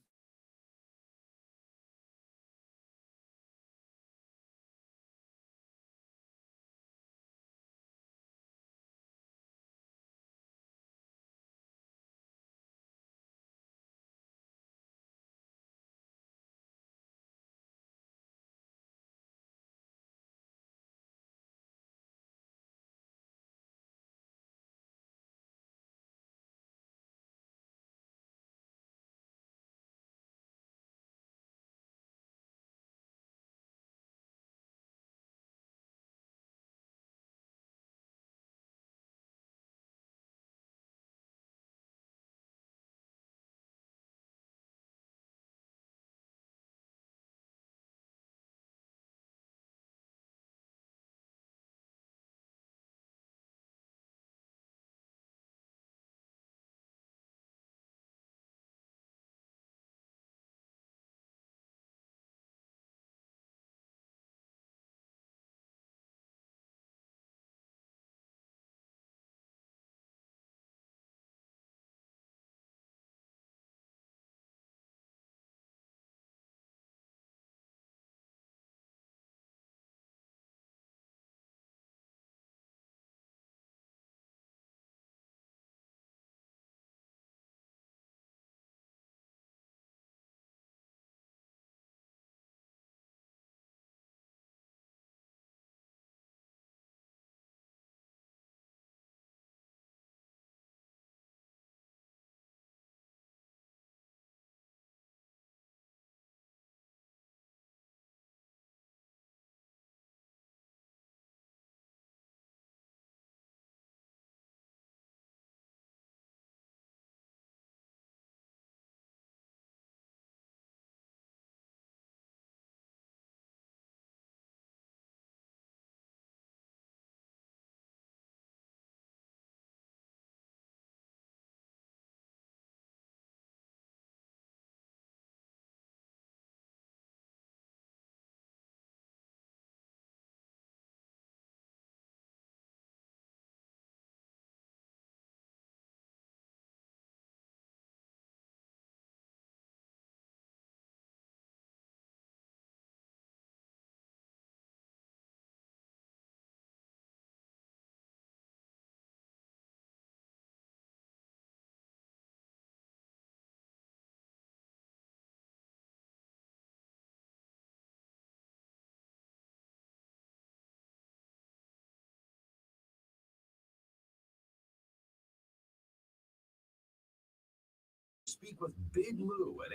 Speak with Big Lou at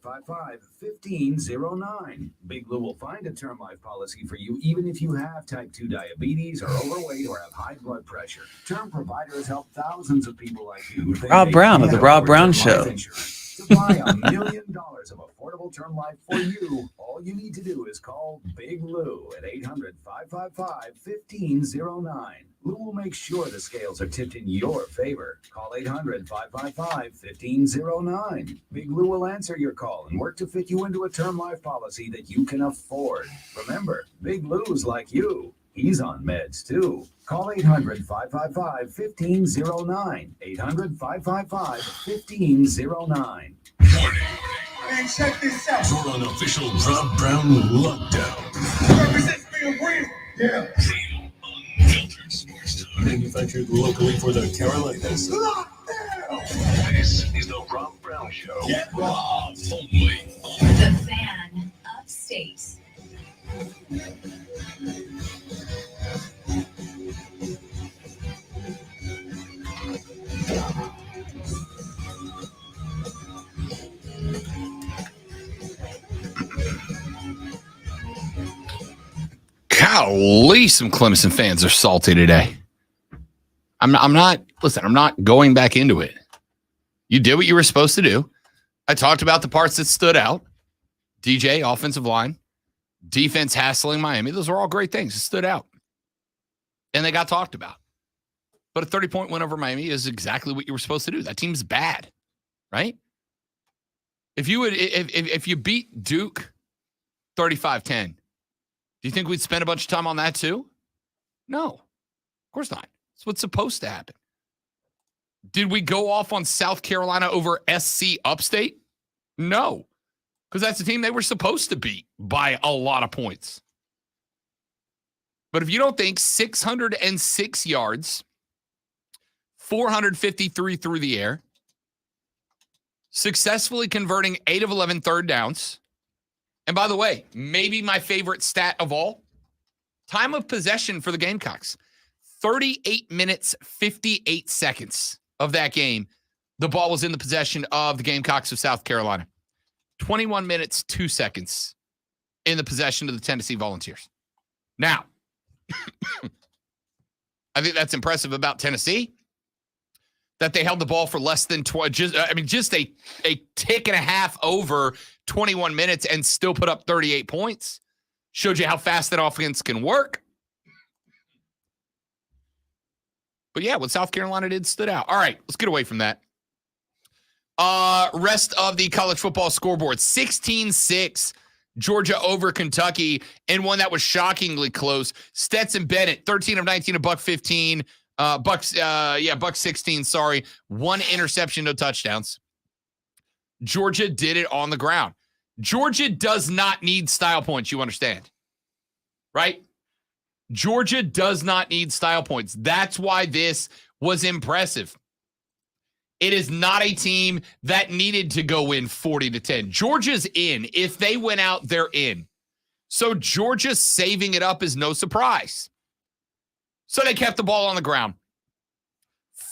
800-555-1509. Big Lou will find a term life policy for you even if you have type 2 diabetes, are overweight, or have high blood pressure. Term providers help thousands of people like you. Rob Brown of the Rob Brown Show. To buy $1 million of affordable term life for you, all you need to do is call Big Lou at 800-555-1509. Lou will make sure the scales are tipped in your favor. Call 800-555-1509. Big Lou will answer your call and work to fit you into a term life policy that you can afford. Remember, Big Lou's like you. He's on meds too. Call 800-555-1509. 800-555-1509. Man, check this out. You're on official Rob Brown lockdown. Represents being real. Yeah. Real, unfiltered sports talk. Manufactured locally for the Carolinas. Lockdown. This is the Rob Brown Show. Get robbed. Only on The Fan Upstate. Golly, some Clemson fans are salty today. I'm not going back into it. You did what you were supposed to do. I talked about the parts that stood out. DJ, offensive line, defense hassling Miami. Those are all great things that stood out. And they got talked about. But a 30-point win over Miami is exactly what you were supposed to do. That team's bad, right? If you beat Duke 35-10, do you think we'd spend a bunch of time on that too? No, of course not. That's what's supposed to happen. Did we go off on South Carolina over SC Upstate? No, because that's the team they were supposed to beat by a lot of points. But if you don't think 606 yards, 453 through the air, successfully converting 8 of 11 third downs, and by the way, maybe my favorite stat of all, time of possession for the Gamecocks, 38 minutes, 58 seconds of that game, the ball was in the possession of the Gamecocks of South Carolina. 21 minutes, 2 seconds in the possession of the Tennessee Volunteers. Now, I think that's impressive about Tennessee, that they held the ball for less than just a tick and a half over 21 minutes and still put up 38 points. Showed you how fast that offense can work. But yeah, what South Carolina did stood out. All right, let's get away from that. Rest of the college football scoreboard, 16-6, Georgia over Kentucky, and one that was shockingly close. Stetson Bennett, 13 of 19, $115. $116, sorry. 1 interception, no touchdowns. Georgia did it on the ground. Georgia does not need style points, you understand, right? Georgia does not need style points. That's why this was impressive. It is not a team that needed to go in 40-10. Georgia's in. If they went out, they're in. So Georgia saving it up is no surprise. So they kept the ball on the ground.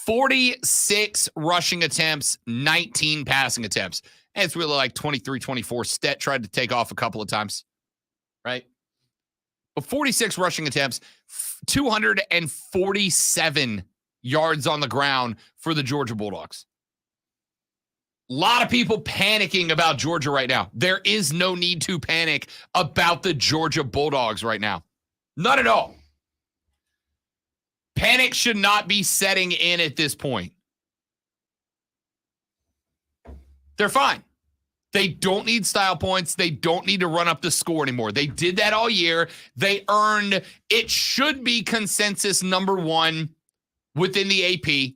46 rushing attempts, 19 passing attempts. And it's really like 23-24. Stet tried to take off a couple of times, right? But 46 rushing attempts, 247 yards on the ground for the Georgia Bulldogs. A lot of people panicking about Georgia right now. There is no need to panic about the Georgia Bulldogs right now. Not at all. Panic should not be setting in at this point. They're fine. They don't need style points. They don't need to run up the score anymore. They did that all year. They earned, it should be consensus number 1 within the AP.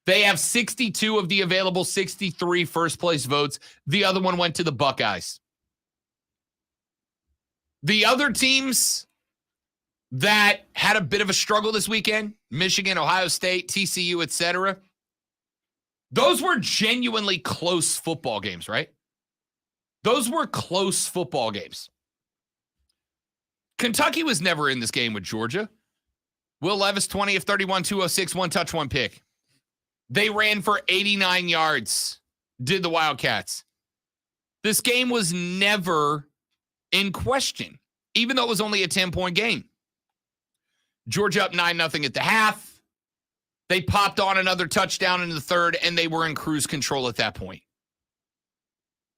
They have 62 of the available 63 first place votes. The other one went to the Buckeyes. The other teams that had a bit of a struggle this weekend, Michigan, Ohio State, TCU, etc., those were genuinely close football games, right? Those were close football games. Kentucky was never in this game with Georgia. Will Levis, 20 of 31, 206, 1 touch, 1 pick. They ran for 89 yards, did the Wildcats. This game was never in question, even though it was only a 10-point game. Georgia up 9-0 at the half. They popped on another touchdown in the third, and they were in cruise control at that point.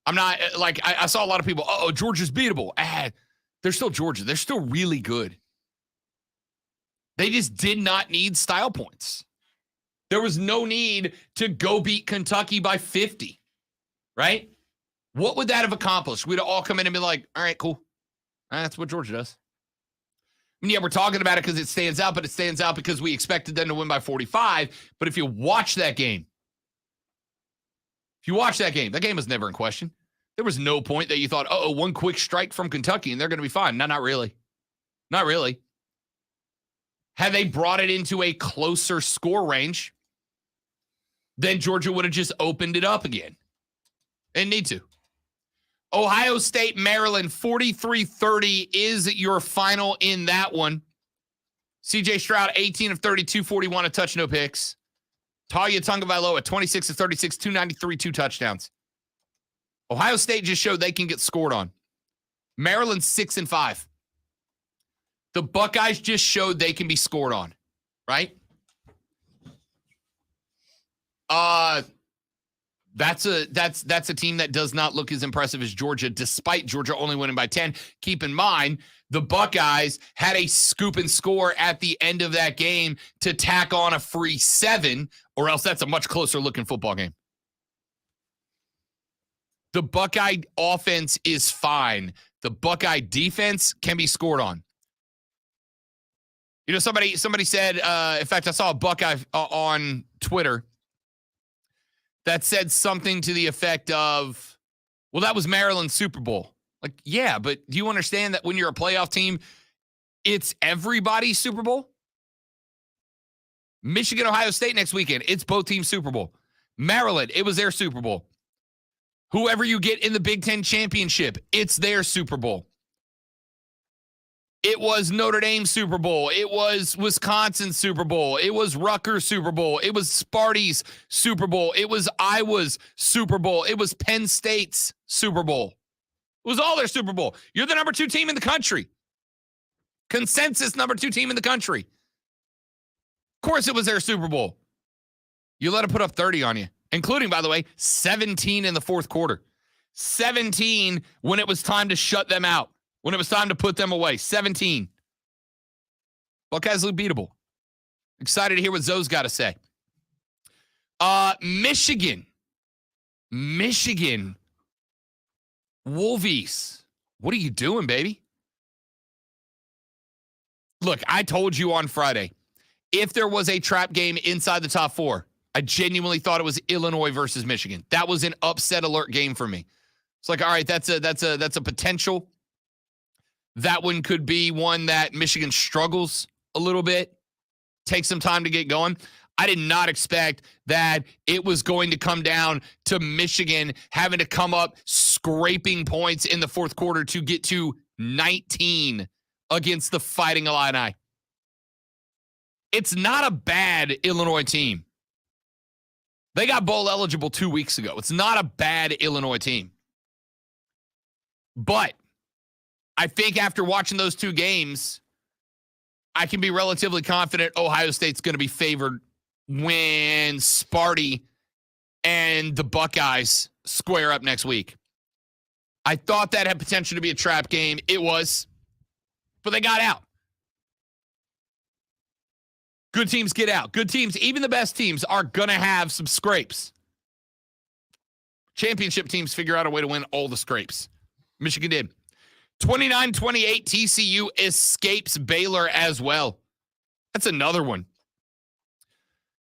I'm not, like, I saw a lot of people, Georgia's beatable. They're still Georgia. They're still really good. They just did not need style points. There was no need to go beat Kentucky by 50, right? What would that have accomplished? We'd all come in and be like, all right, cool. That's what Georgia does. I mean, yeah, we're talking about it because it stands out, but it stands out because we expected them to win by 45. But if you watch that game, that game was never in question. There was no point that you thought, one quick strike from Kentucky and they're going to be fine. No, not really. Not really. Had they brought it into a closer score range, then Georgia would have just opened it up again. They need to. Ohio State, Maryland, 43-30 is your final in that one. CJ Stroud, 18 of 32, 41, a touch, no picks. Talia Tagovailoa, 26 of 36, 293, 2 touchdowns. Ohio State just showed they can get scored on. Maryland, 6-5. The Buckeyes just showed they can be scored on, right? That's a team that does not look as impressive as Georgia, despite Georgia only winning by 10. Keep in mind, the Buckeyes had a scoop and score at the end of that game to tack on a free 7, or else that's a much closer looking football game. The Buckeye offense is fine. The Buckeye defense can be scored on. You know, somebody said, in fact, I saw a Buckeye on Twitter that said something to the effect of, well, that was Maryland's Super Bowl. Like, yeah, but do you understand that when you're a playoff team, it's everybody's Super Bowl? Michigan, Ohio State next weekend, it's both teams' Super Bowl. Maryland, it was their Super Bowl. Whoever you get in the Big Ten championship, it's their Super Bowl. It was Notre Dame Super Bowl. It was Wisconsin Super Bowl. It was Rutgers Super Bowl. It was Sparty's Super Bowl. It was Iowa's Super Bowl. It was Penn State's Super Bowl. It was all their Super Bowl. You're the number 2 team in the country. Consensus number 2 team in the country. Of course it was their Super Bowl. You let them put up 30 on you, including, by the way, 17 in the fourth quarter. 17 when it was time to shut them out. When it was time to put them away. 17. Buckeyes look beatable. Excited to hear what Zoe's got to say. Michigan. Wolvies. What are you doing, baby? Look, I told you on Friday, if there was a trap game inside the top 4, I genuinely thought it was Illinois versus Michigan. That was an upset alert game for me. It's like, all right, that's a potential. That one could be one that Michigan struggles a little bit, takes some time to get going. I did not expect that it was going to come down to Michigan having to come up scraping points in the fourth quarter to get to 19 against the Fighting Illini. It's not a bad Illinois team. They got bowl eligible 2 weeks ago. It's not a bad Illinois team. But I think after watching those 2 games, I can be relatively confident Ohio State's going to be favored when Sparty and the Buckeyes square up next week. I thought that had potential to be a trap game. It was, but they got out. Good teams get out. Good teams, even the best teams, are going to have some scrapes. Championship teams figure out a way to win all the scrapes. Michigan did. 29-28, TCU escapes Baylor as well. That's another one.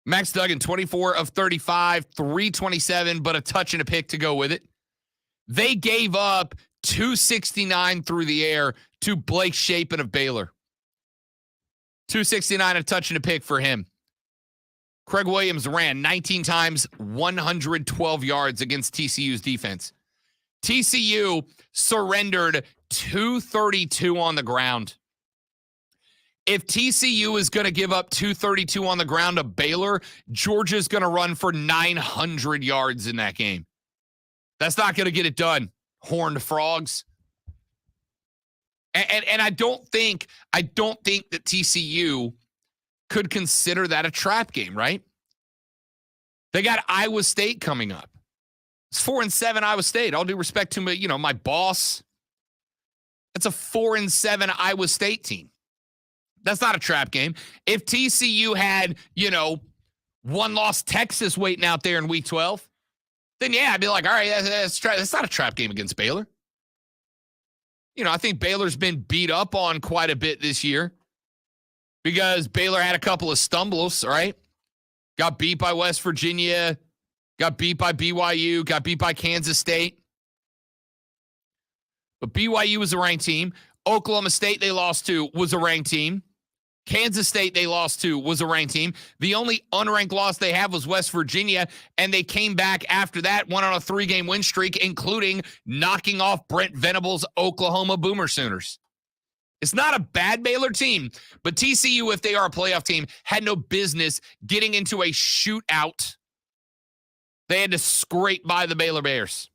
Max Duggan, 24 of 35, 327, but a touch and a pick to go with it. They gave up 269 through the air to Blake Shapen of Baylor. 269, a touch and a pick for him. Craig Williams ran 19 times, 112 yards against TCU's defense. TCU surrendered 232 on the ground. If TCU is going to give up 232 on the ground to Baylor, Georgia's going to run for 900 yards in that game. That's not going to get it done, horned frogs. And I don't think that TCU could consider that a trap game, right? They got Iowa State coming up. It's 4-7 Iowa State. All due respect to my boss. That's a 4-7 Iowa State team. That's not a trap game. If TCU had, one loss Texas waiting out there in week 12, then yeah, I'd be like, all right, that's not a trap game against Baylor. I think Baylor's been beat up on quite a bit this year because Baylor had a couple of stumbles, right? Got beat by West Virginia, got beat by BYU, got beat by Kansas State. But BYU was a ranked team. Oklahoma State they lost to was a ranked team. Kansas State they lost to was a ranked team. The only unranked loss they have was West Virginia, and they came back after that, went on a 3-game win streak, including knocking off Brent Venables' Oklahoma Boomer Sooners. It's not a bad Baylor team, but TCU, if they are a playoff team, had no business getting into a shootout. They had to scrape by the Baylor Bears.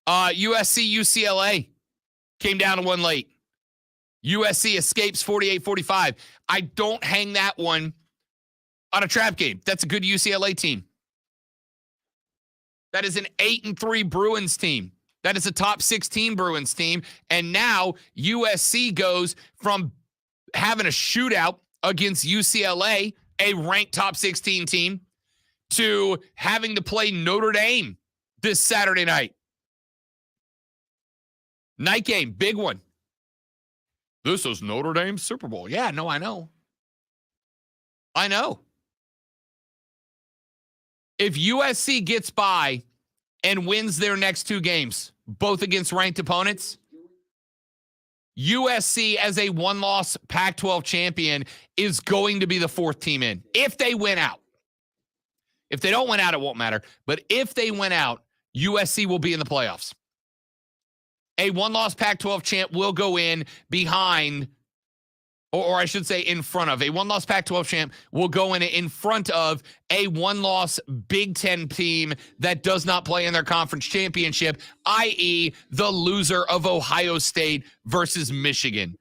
USC, UCLA came down to one late. USC escapes 48-45. I don't hang that one on a trap game. That's a good UCLA team. That is an 8-3 Bruins team. That is a top 16 Bruins team. And now USC goes from having a shootout against UCLA, a ranked top 16 team, to having to play Notre Dame this Saturday night. Night game, big one. This is Notre Dame's Super Bowl. Yeah, no, I know. I know. If USC gets by and wins their next two games, both against ranked opponents, USC as a one-loss Pac-12 champion is going to be the fourth team in, if they win out. If they don't win out, it won't matter. But if they win out, USC will be in the playoffs. A one-loss Pac-12 champ will go in behind, or I should say in front of. A one-loss Pac-12 champ will go in front of a one-loss Big Ten team that does not play in their conference championship, i.e. the loser of Ohio State versus Michigan.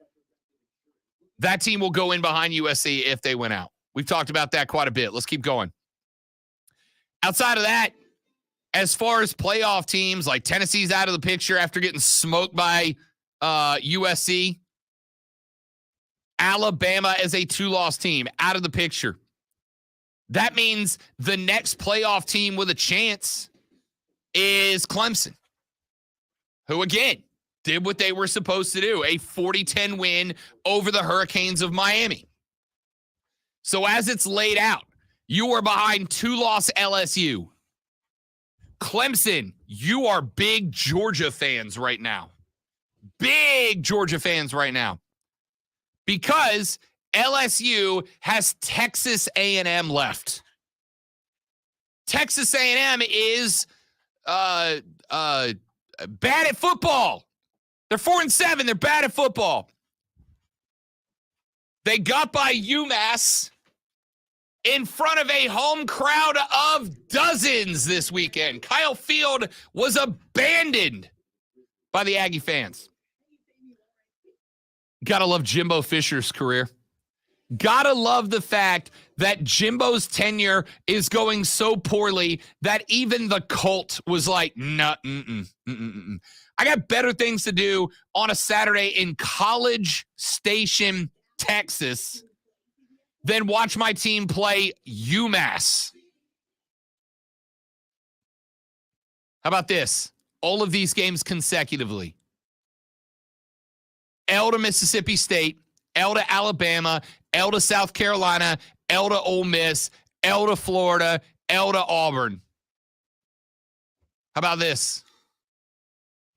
That team will go in behind USC if they win out. We've talked about that quite a bit. Let's keep going. Outside of that, as far as playoff teams, like Tennessee's out of the picture after getting smoked by USC. Alabama is a 2-loss team out of the picture. That means the next playoff team with a chance is Clemson, who, again, did what they were supposed to do, a 40-10 win over the Hurricanes of Miami. So as it's laid out, you are behind 2-loss LSU. Clemson, you are big Georgia fans right now. Big Georgia fans right now. Because LSU has Texas A&M left. Texas A&M is bad at football. They're 4-7. They're bad at football. They got by UMass in front of a home crowd of dozens this weekend. Kyle Field was abandoned by the Aggie fans. Gotta love Jimbo Fisher's career. Gotta love the fact that Jimbo's tenure is going so poorly that even the cult was like, nah, I got better things to do on a Saturday in College Station, Texas, than watch my team play UMass. How about this? All of these games consecutively. L to Mississippi State, L to Alabama, L to South Carolina, L to Ole Miss, L to Florida, L to Auburn. How about this?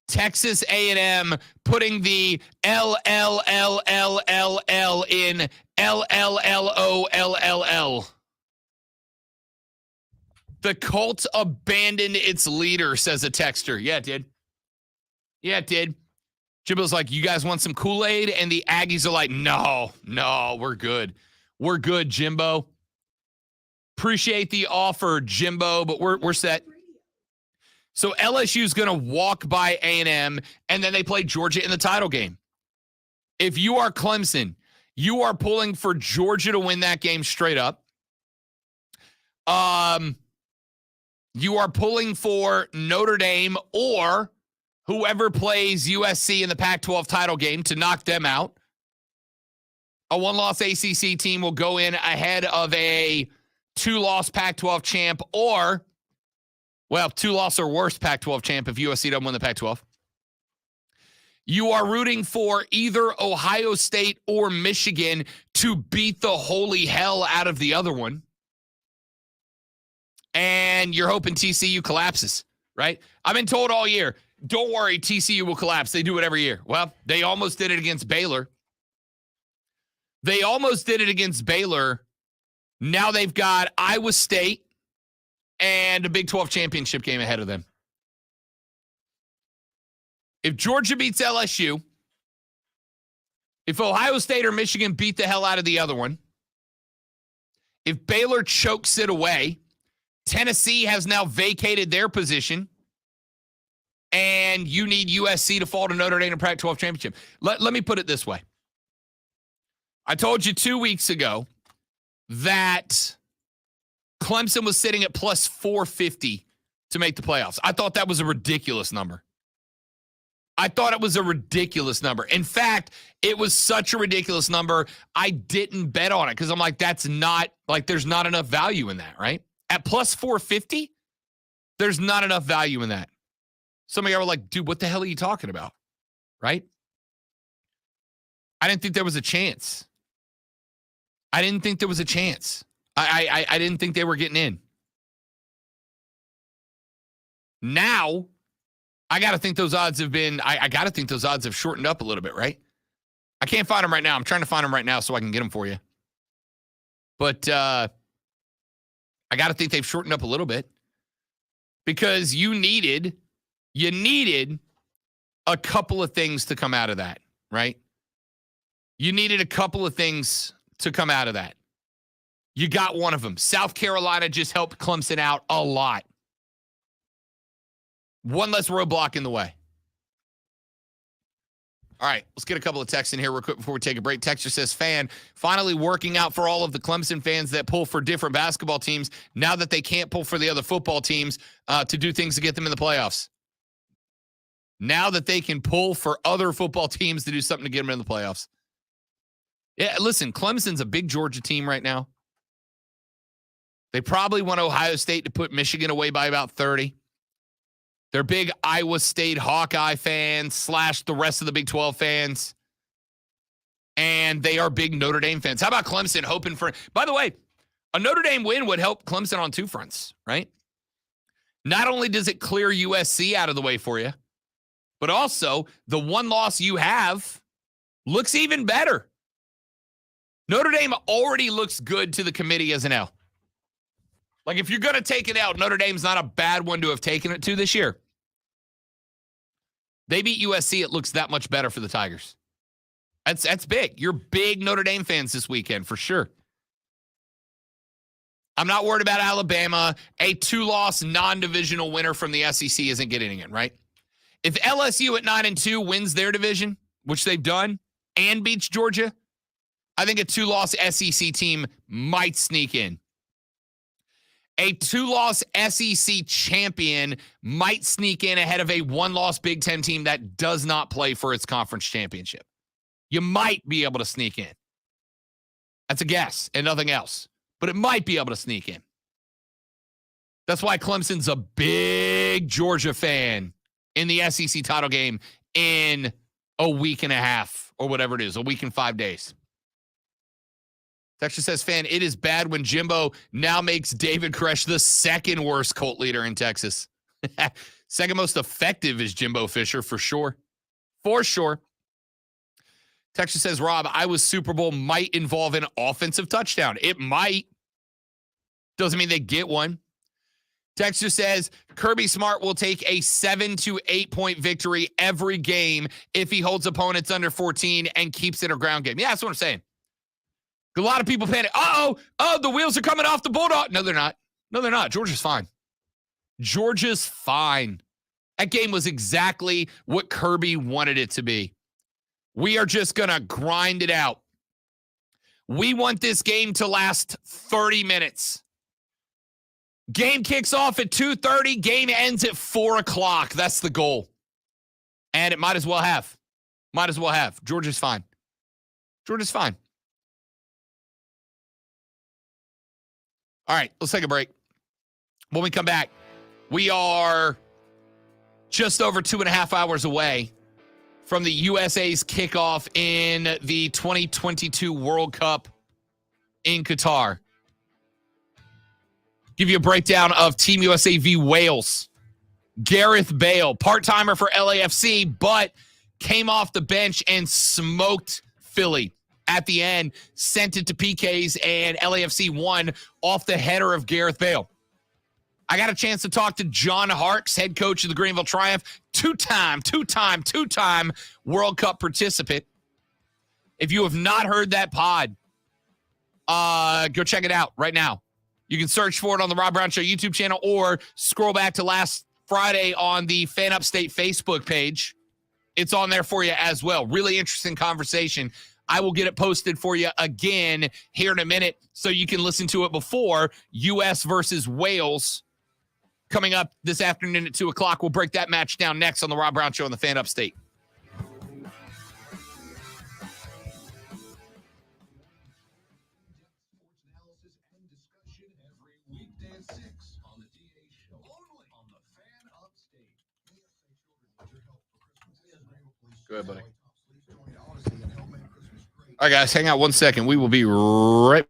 Texas A&M putting the LLLLLL in LLLOLLL. The cult abandoned its leader, says a texter. Yeah, it did. Yeah, it did. Jimbo's like, you guys want some Kool-Aid? And the Aggies are like, no, we're good. We're good, Jimbo. Appreciate the offer, Jimbo, but we're set. So LSU's going to walk by A&M, and then they play Georgia in the title game. If you are Clemson, you are pulling for Georgia to win that game straight up. You are pulling for Notre Dame or whoever plays USC in the Pac-12 title game to knock them out. A one-loss ACC team will go in ahead of a two-loss Pac-12 champ or, well, two-loss or worse Pac-12 champ if USC doesn't win the Pac-12. You are rooting for either Ohio State or Michigan to beat the holy hell out of the other one. And you're hoping TCU collapses, right? I've been told all year, don't worry, TCU will collapse. They do it every year. Well, they almost did it against Baylor. Now they've got Iowa State and a Big 12 championship game ahead of them. If Georgia beats LSU, if Ohio State or Michigan beat the hell out of the other one, if Baylor chokes it away, Tennessee has now vacated their position, and you need USC to fall to Notre Dame in a Pac-12 championship. Let me put it this way. I told you 2 weeks ago that Clemson was sitting at plus 450 to make the playoffs. I thought that was a ridiculous number. I thought it was a ridiculous number. In fact, it was such a ridiculous number, I didn't bet on it because I'm like, that's not, like, there's not enough value in that, right? At plus 450, there's not enough value in that. Some of y'all were like, dude, what the hell are you talking about? Right? I didn't think there was a chance. I didn't think there was a chance. I didn't think they were getting in. Now, I got to think those odds have been, I got to think those odds have shortened up a little bit, right? I can't find them right now. I'm trying to find them right now so I can get them for you. But I got to think they've shortened up a little bit because you needed a couple of things to come out of that, right? You needed a couple of things to come out of that. You got one of them. South Carolina just helped Clemson out a lot. One less roadblock in the way. All right, let's get a couple of texts in here real quick before we take a break. Texter says, fan, finally working out for all of the Clemson fans that pull for different basketball teams now that they can't pull for the other football teams to do things to get them in the playoffs. Now that they can pull for other football teams to do something to get them in the playoffs. Yeah, listen, Clemson's a big Georgia team right now. They probably want Ohio State to put Michigan away by about 30. They're big Iowa State Hawkeye fans / the rest of the Big 12 fans. And they are big Notre Dame fans. How about Clemson hoping for... By the way, a Notre Dame win would help Clemson on two fronts, right? Not only does it clear USC out of the way for you, but also the one loss you have looks even better. Notre Dame already looks good to the committee as an L. Like, if you're going to take it out, Notre Dame's not a bad one to have taken it to this year. They beat USC. It looks that much better for the Tigers. That's big. You're big Notre Dame fans this weekend, for sure. I'm not worried about Alabama. A 2-loss non-divisional winner from the SEC isn't getting in, right? If LSU at 9-2 wins their division, which they've done, and beats Georgia, I think a 2-loss SEC team might sneak in. A 2-loss SEC champion might sneak in ahead of a 1-loss Big Ten team that does not play for its conference championship. You might be able to sneak in. That's a guess and nothing else. But it might be able to sneak in. That's why Clemson's a big Georgia fan in the SEC title game in a week and a half or whatever it is, a week and 5 days. Texas says, fan, it is bad when Jimbo now makes David Koresh the second worst cult leader in Texas. Second most effective is Jimbo Fisher, for sure. For sure. Texas says, Rob, Iowa's Super Bowl might involve an offensive touchdown. It might. Doesn't mean they get one. Texas says, Kirby Smart will take a 7 to 8 point victory every game if he holds opponents under 14 and keeps it a ground game. Yeah, that's what I'm saying. A lot of people panic. Oh, the wheels are coming off the Bulldog. No, they're not. No, they're not. Georgia's fine. Georgia's fine. That game was exactly what Kirby wanted it to be. We are just going to grind it out. We want this game to last 30 minutes. Game kicks off at 2:30. Game ends at 4 o'clock. That's the goal. And it might as well have. Might as well have. Georgia's fine. Georgia's fine. All right, let's take a break. When we come back, we are just over 2.5 hours away from the USA's kickoff in the 2022 World Cup in Qatar. Give you a breakdown of Team USA v. Wales. Gareth Bale, part-timer for LAFC, but came off the bench and smoked Philly. At the end, sent it to PKs, and LAFC won off the header of Gareth Bale. I got a chance to talk to John Harkes, head coach of the Greenville Triumph, two-time World Cup participant. If you have not heard that pod, go check it out right now. You can search for it on the Rob Brown Show YouTube channel or scroll back to last Friday on the Fan Upstate Facebook page. It's on there for you as well. Really interesting conversation. I will get it posted for you again here in a minute so you can listen to it before U.S. versus Wales coming up this afternoon at 2 o'clock. We'll break that match down next on the Rob Brown Show on the Fan Upstate. Go ahead, buddy. All right, guys, hang out 1 second. We will be right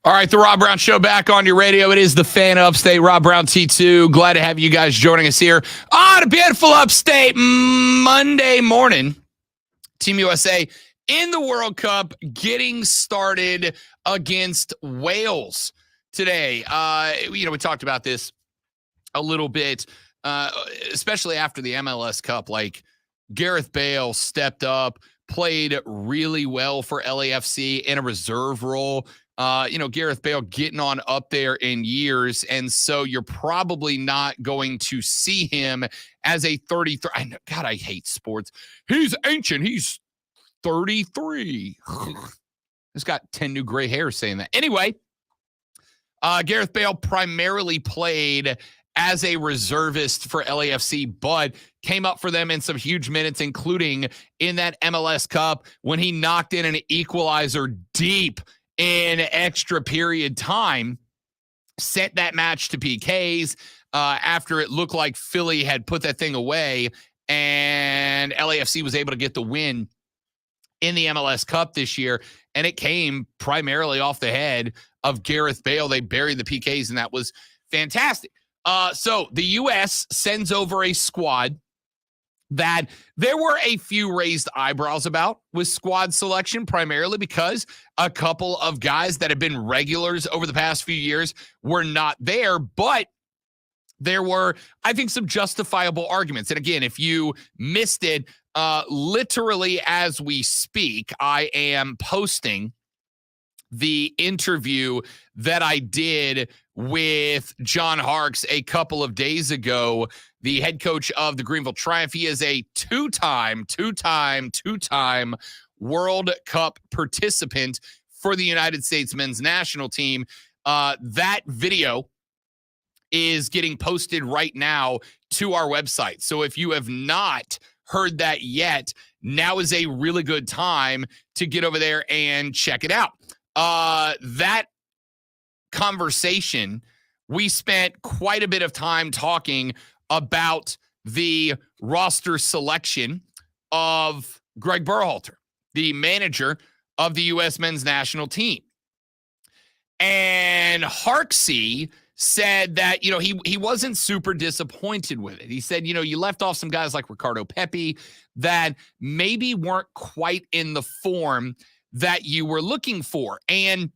All right, the Rob Brown Show back on your radio. It is the Fan Upstate, Rob Brown T2. Glad to have you guys joining us here on a beautiful Upstate Monday morning. Team USA in the World Cup getting started against Wales today. We talked about this a little bit, especially after the MLS Cup. Like, Gareth Bale stepped up, played really well for LAFC in a reserve role. Gareth Bale getting on up there in years, and so you're probably not going to see him as a 33. I know, God, I hate sports. He's ancient. He's 33. He's got 10 new gray hairs saying that. Anyway, Gareth Bale primarily played as a reservist for LAFC, but came up for them in some huge minutes, including in that MLS Cup when he knocked in an equalizer deep in extra period time, sent that match to PKs after it looked like Philly had put that thing away, and LAFC was able to get the win in the MLS Cup this year, and it came primarily off the head of Gareth Bale. They buried the PKs, and that was fantastic. So the U.S. sends over a squad that there were a few raised eyebrows about with squad selection, primarily because a couple of guys that have been regulars over the past few years were not there, but there were, I think, some justifiable arguments. And again, if you missed it, literally as we speak, I am posting the interview that I did with John Harkes a couple of days ago, the head coach of the Greenville Triumph. He is a two-time World Cup participant for the United States men's national team. That video is getting posted right now to our website. So if you have not heard that yet, now is a really good time to get over there and check it out. That conversation, we spent quite a bit of time talking about the roster selection of Greg Berhalter, the manager of the U.S. men's national team. And Harksey said that, he wasn't super disappointed with it. He said, you left off some guys like Ricardo Pepi that maybe weren't quite in the form that you were looking for. And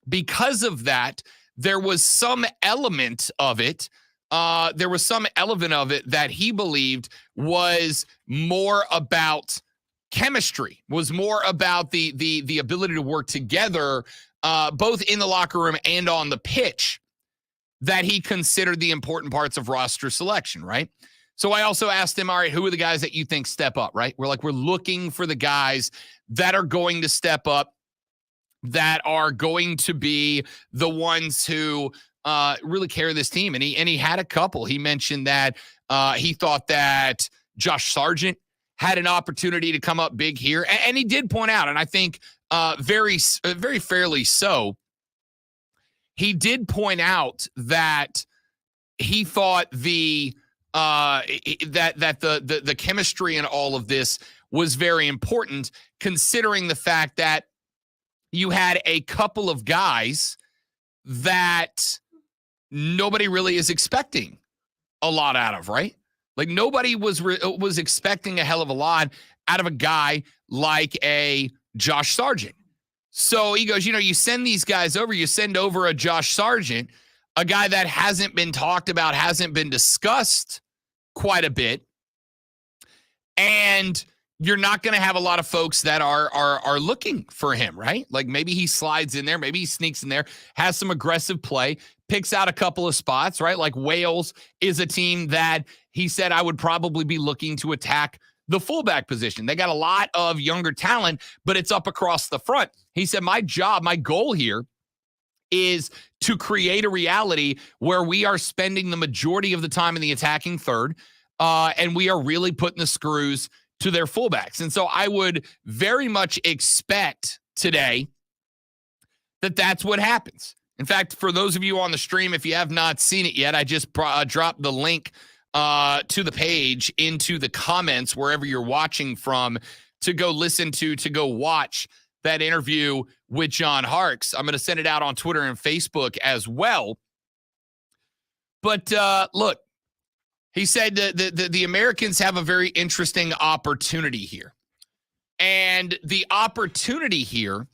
because of that, there was some element of it. That he believed was more about chemistry, was more about the ability to work together, both in the locker room and on the pitch, that he considered the important parts of roster selection, right? So I also asked him, all right, who are the guys that you think step up, right? We're looking for the guys that are going to step up, that are going to be the ones who really carry this team. And he had a couple. He mentioned that he thought that Josh Sargent had an opportunity to come up big here. And he did point out, and I think very fairly so, he did point out that he thought the chemistry in all of this was very important, considering the fact that you had a couple of guys that nobody really is expecting a lot out of, right? Like, nobody was expecting a hell of a lot out of a guy like a Josh Sargent. So he goes, you send these guys over, you send over a Josh Sargent, a guy that hasn't been talked about, hasn't been discussed quite a bit, and you're not going to have a lot of folks that are looking for him, right? Like, maybe he slides in there, maybe he sneaks in there, has some aggressive play, picks out a couple of spots, right? Like, Wales is a team that he said I would probably be looking to attack the fullback position. They got a lot of younger talent, but it's up across the front. He said, my goal here is to create a reality where we are spending the majority of the time in the attacking third, and we are really putting the screws to their fullbacks. And so I would very much expect today that that's what happens. In fact, for those of you on the stream, if you have not seen it yet, I just dropped the link to the page into the comments wherever you're watching from to go listen to go watch that interview with John Harkes. I'm going to send it out on Twitter and Facebook as well. But look, he said the Americans have a very interesting opportunity here. And the opportunity here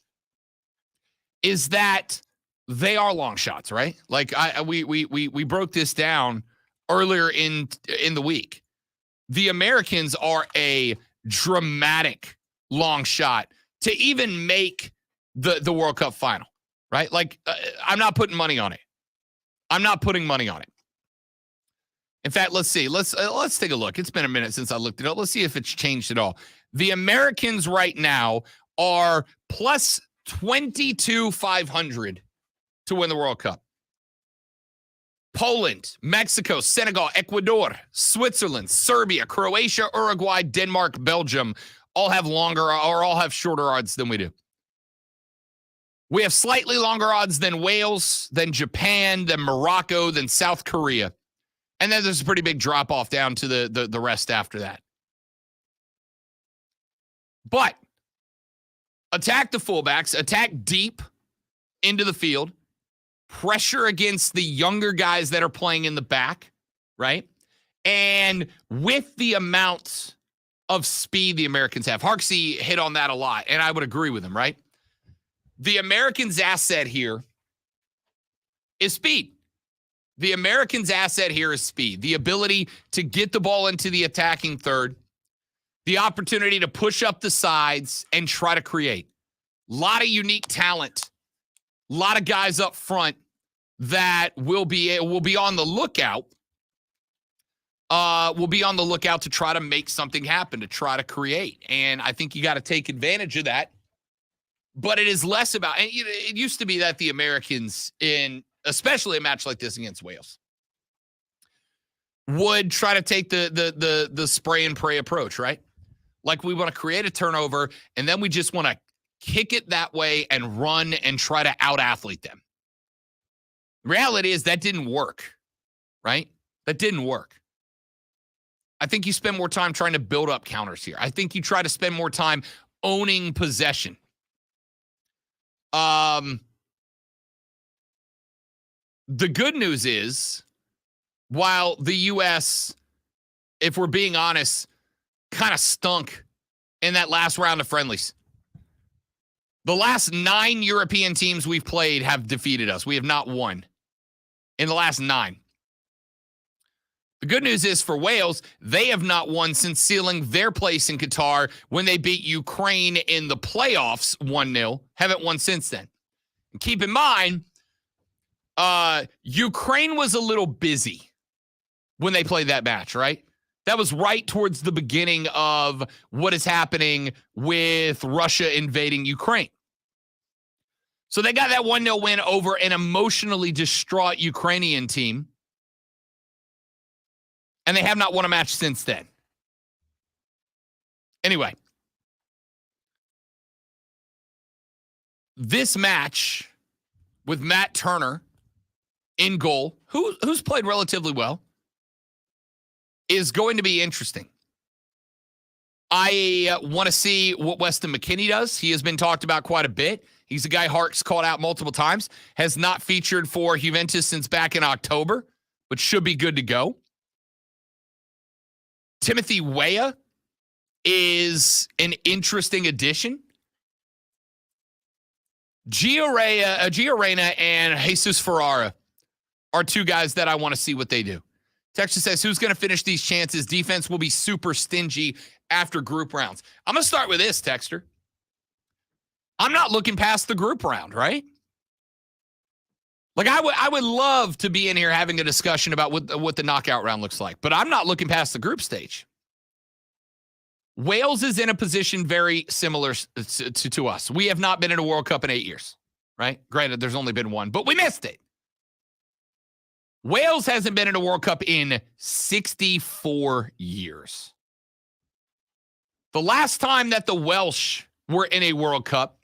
is that they are long shots, right? Like we broke this down earlier in the week. The Americans are a dramatic long shot to even make the World Cup final, right? Like I'm not putting money on it. I'm not putting money on it. In fact, let's see. Let's take a look. It's been a minute since I looked it up. Let's see if it's changed at all. The Americans right now are plus 22,500 to win the World Cup. Poland, Mexico, Senegal, Ecuador, Switzerland, Serbia, Croatia, Uruguay, Denmark, Belgium all have longer or all have shorter odds than we do. We have slightly longer odds than Wales, than Japan, than Morocco, than South Korea. And then there's a pretty big drop off down to the rest after that. But attack the fullbacks, attack deep into the field, pressure against the younger guys that are playing in the back, right? And with the amount of speed the Americans have, Harksey hit on that a lot, and I would agree with him, right? The Americans' asset here is speed. The Americans' asset here is speed. The ability to get the ball into the attacking third, the opportunity to push up the sides and try to create. A lot of unique talent. A lot of guys up front that will be on the lookout. Will be on the lookout to try to make something happen, to try to create. And I think you got to take advantage of that. But it is less about, and it used to be that the Americans, in especially a match like this against Wales, would try to take the spray and pray approach, right? Like we want to create a turnover, and then we just want to kick it that way and run and try to out-athlete them. The reality is that didn't work, right? That didn't work. I think you spend more time trying to build up counters here. I think you try to spend more time owning possession. The good news is, while the U.S., if we're being honest, kind of stunk in that last round of friendlies. The last 9 European teams we've played have defeated us. We have not won in the last 9. The good news is for Wales, they have not won since sealing their place in Qatar when they beat Ukraine in the playoffs 1-0. Haven't won since then. And keep in mind, Ukraine was a little busy when they played that match, right? That was right towards the beginning of what is happening with Russia invading Ukraine. So they got that 1-0 win over an emotionally distraught Ukrainian team. And they have not won a match since then. Anyway, this match with Matt Turner in goal, who's played relatively well, is going to be interesting. I want to see what Weston McKennie does. He has been talked about quite a bit. He's a guy Harkes called out multiple times, has not featured for Juventus since back in October, but should be good to go. Timothy Weah is an interesting addition. Gio Reyna and Jesus Ferrara are two guys that I want to see what they do. Texas says, who's going to finish these chances? Defense will be super stingy after group rounds. I'm going to start with this, Texter. I'm not looking past the group round, right? Like I would love to be in here having a discussion about what the knockout round looks like, but I'm not looking past the group stage. Wales is in a position very similar to us. We have not been in a World Cup in 8 years, right? Granted, there's only been one, but we missed it. Wales hasn't been in a World Cup in 64 years. The last time that the Welsh were in a World Cup,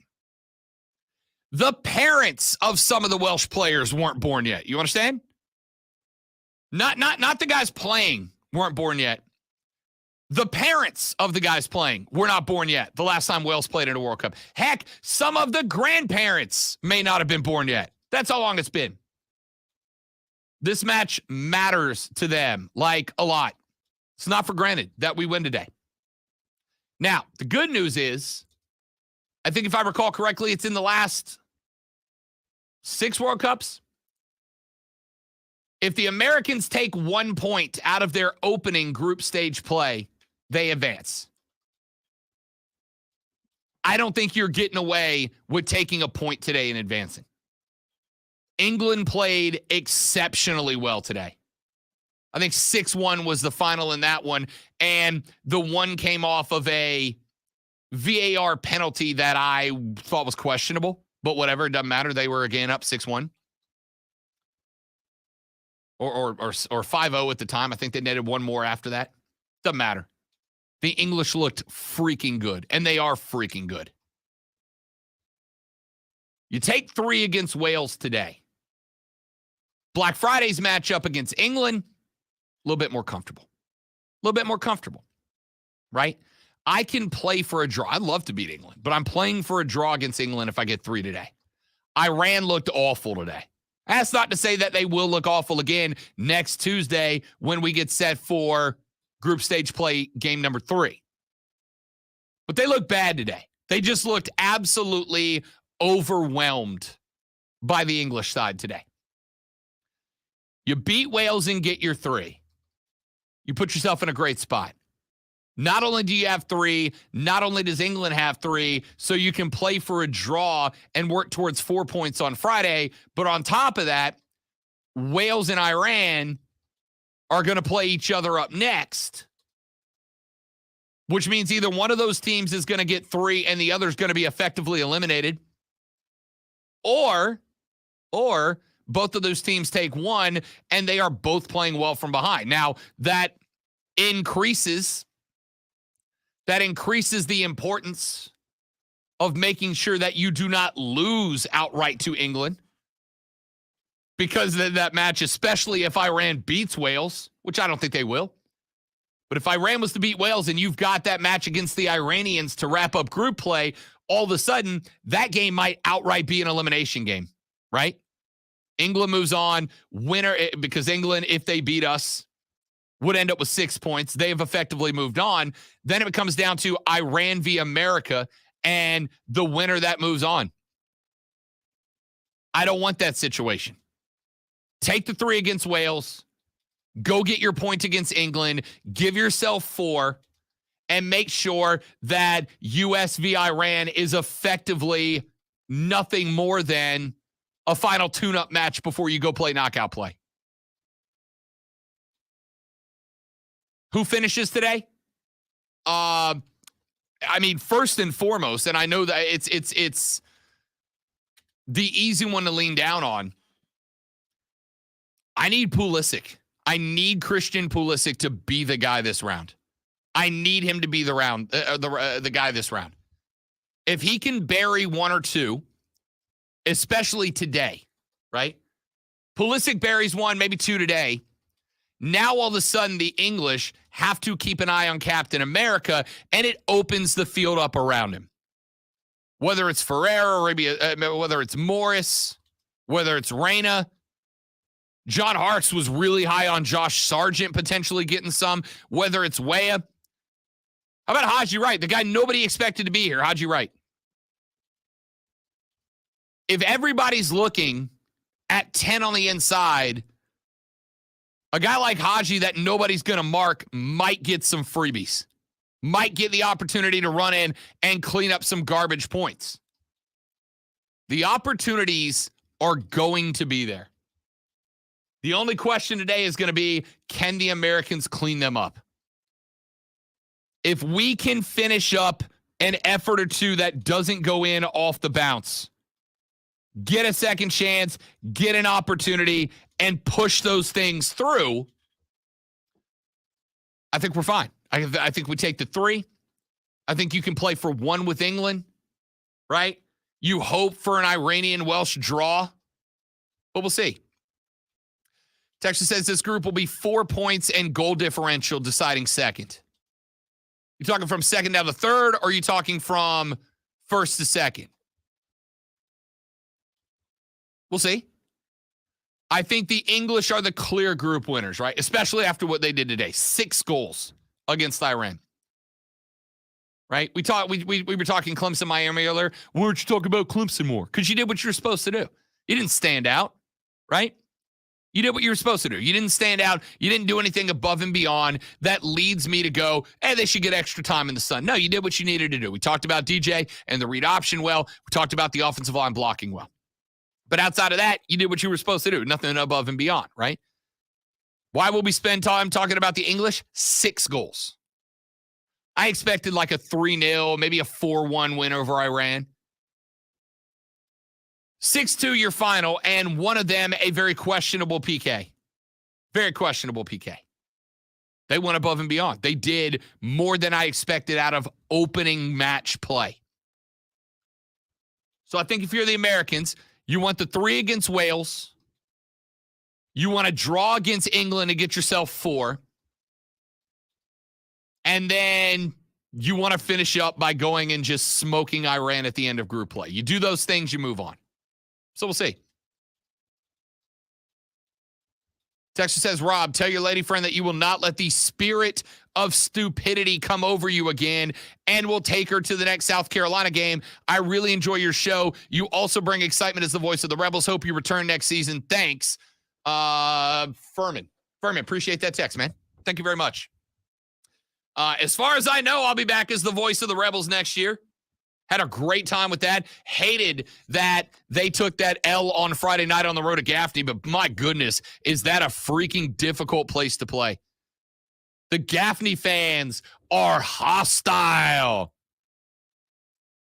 the parents of some of the Welsh players weren't born yet. You understand? Not the guys playing weren't born yet. The parents of the guys playing were not born yet the last time Wales played in a World Cup. Heck, some of the grandparents may not have been born yet. That's how long it's been. This match matters to them like a lot. It's not for granted that we win today. Now, the good news is, I think if I recall correctly, it's in the last 6 World Cups. If the Americans take 1 point out of their opening group stage play, they advance. I don't think you're getting away with taking a point today and advancing. England played exceptionally well today. I think 6-1 was the final in that one, and the one came off of a VAR penalty that I thought was questionable, but whatever, it doesn't matter. They were again up 6-1. Or 5-0 at the time. I think they netted one more after that. Doesn't matter. The English looked freaking good, and they are freaking good. You take 3 against Wales today. Black Friday's matchup against England, a little bit more comfortable. A little bit more comfortable, right? I can play for a draw. I'd love to beat England, but I'm playing for a draw against England if I get 3 today. Iran looked awful today. That's not to say that they will look awful again next Tuesday when we get set for group stage play game number 3. But they look bad today. They just looked absolutely overwhelmed by the English side today. You beat Wales and get your 3. You put yourself in a great spot. Not only do you have 3, not only does England have 3, so you can play for a draw and work towards 4 points on Friday, but on top of that, Wales and Iran are going to play each other up next, which means either one of those teams is going to get 3 and the other is going to be effectively eliminated, or both of those teams take 1 and they are both playing well from behind. Now, that increases the importance of making sure that you do not lose outright to England, because that match, especially if Iran beats Wales, which I don't think they will, but if Iran was to beat Wales and you've got that match against the Iranians to wrap up group play, all of a sudden that game might outright be an elimination game, right? England moves on, winner, because England, if they beat us, would end up with 6 points. They have effectively moved on. Then it comes down to Iran v. America and the winner that moves on. I don't want that situation. Take the 3 against Wales. Go get your point against England. Give yourself 4 and make sure that US v. Iran is effectively nothing more than a final tune-up match before you go play knockout play. Who finishes today? I mean, first and foremost, and I know that it's the easy one to lean down on. I need Pulisic. I need Christian Pulisic to be the guy this round. I need him to be the guy this round. If he can bury 1 or 2, especially today, right? Pulisic buries 1, maybe 2 today. Now, all of a sudden, the English have to keep an eye on Captain America, and it opens the field up around him. Whether it's Ferreira, or maybe, whether it's Morris, whether it's Reyna. John Harkes was really high on Josh Sargent potentially getting some, whether it's Weah. How about Haji Wright, the guy nobody expected to be here, Haji Wright? If everybody's looking at 10 on the inside, a guy like Haji that nobody's going to mark might get some freebies, might get the opportunity to run in and clean up some garbage points. The opportunities are going to be there. The only question today is going to be, can the Americans clean them up? If we can finish up an effort or 2 that doesn't go in off the bounce, get a second chance, get an opportunity, and push those things through, I think we're fine. I think we take the 3. I think you can play for 1 with England, right? You hope for an Iranian-Welsh draw, but we'll see. Texas says this group will be 4 points and goal differential deciding second. You talking from second down to third, or are you talking from first to second? We'll see. I think the English are the clear group winners, right? Especially after what they did today. 6 goals against Iran. Right? We were talking Clemson, Miami earlier. Why don't you talk about Clemson more? Because you did what you were supposed to do. You didn't stand out, right? You did what you were supposed to do. You didn't stand out. You didn't do anything above and beyond that leads me to go, hey, they should get extra time in the sun. No, you did what you needed to do. We talked about DJ and the read option well. We talked about the offensive line blocking well. But outside of that, you did what you were supposed to do. Nothing above and beyond, right? Why will we spend time talking about the English? 6 goals. I expected like a 3-0, maybe a 4-1 win over Iran. 6-2 your final, and one of them a very questionable PK. Very questionable PK. They went above and beyond. They did more than I expected out of opening match play. So I think if you're the Americans, you want the 3 against Wales. You want to draw against England and get yourself 4. And then you want to finish up by going and just smoking Iran at the end of group play. You do those things, you move on. So we'll see. Texas says, Rob, tell your lady friend that you will not let the spirit of stupidity come over you again, and we'll take her to the next South Carolina game. I really enjoy your show. You also bring excitement as the voice of the Rebels. Hope you return next season. Thanks. Furman, appreciate that text, man. Thank you very much. As far as I know, I'll be back as the voice of the Rebels next year. Had a great time with that. Hated that they took that L on Friday night on the road to Gaffney, but my goodness, is that a freaking difficult place to play. The Gaffney fans are hostile.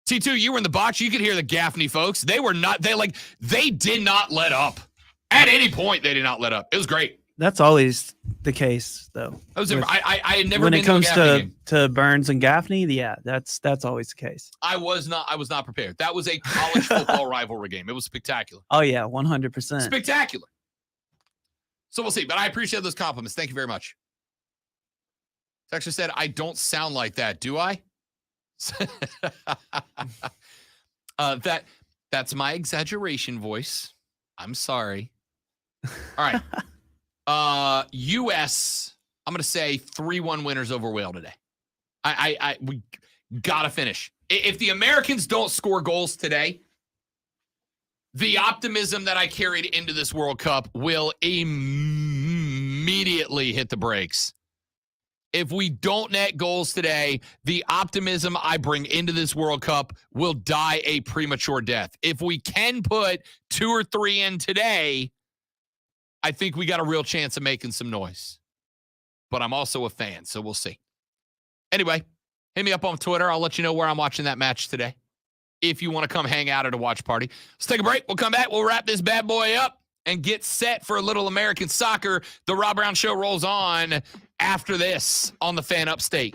T2, you were in the box. You could hear the Gaffney folks. They did not let up. At any point, they did not let up. It was great. That's always the case, though. I had never when been it comes to a Gaffney game. to Burns and Gaffney. Yeah, that's always the case. I was not prepared. That was a college football rivalry game. It was spectacular. Oh yeah, 100%. Spectacular. So we'll see. But I appreciate those compliments. Thank you very much. Texture said, I don't sound like that, do I? That's my exaggeration voice. I'm sorry. All right. U.S., I'm going to say 3-1 winners over Wales today. We got to finish. If the Americans don't score goals today, the optimism that I carried into this World Cup will immediately hit the brakes. If we don't net goals today, the optimism I bring into this World Cup will die a premature death. If we can put 2 or 3 in today, I think we got a real chance of making some noise. But I'm also a fan, so we'll see. Anyway, hit me up on Twitter. I'll let you know where I'm watching that match today if you want to come hang out at a watch party. Let's take a break. We'll come back. We'll wrap this bad boy up and get set for a little American soccer. The Rob Brown Show rolls on after this on the Fan Upstate.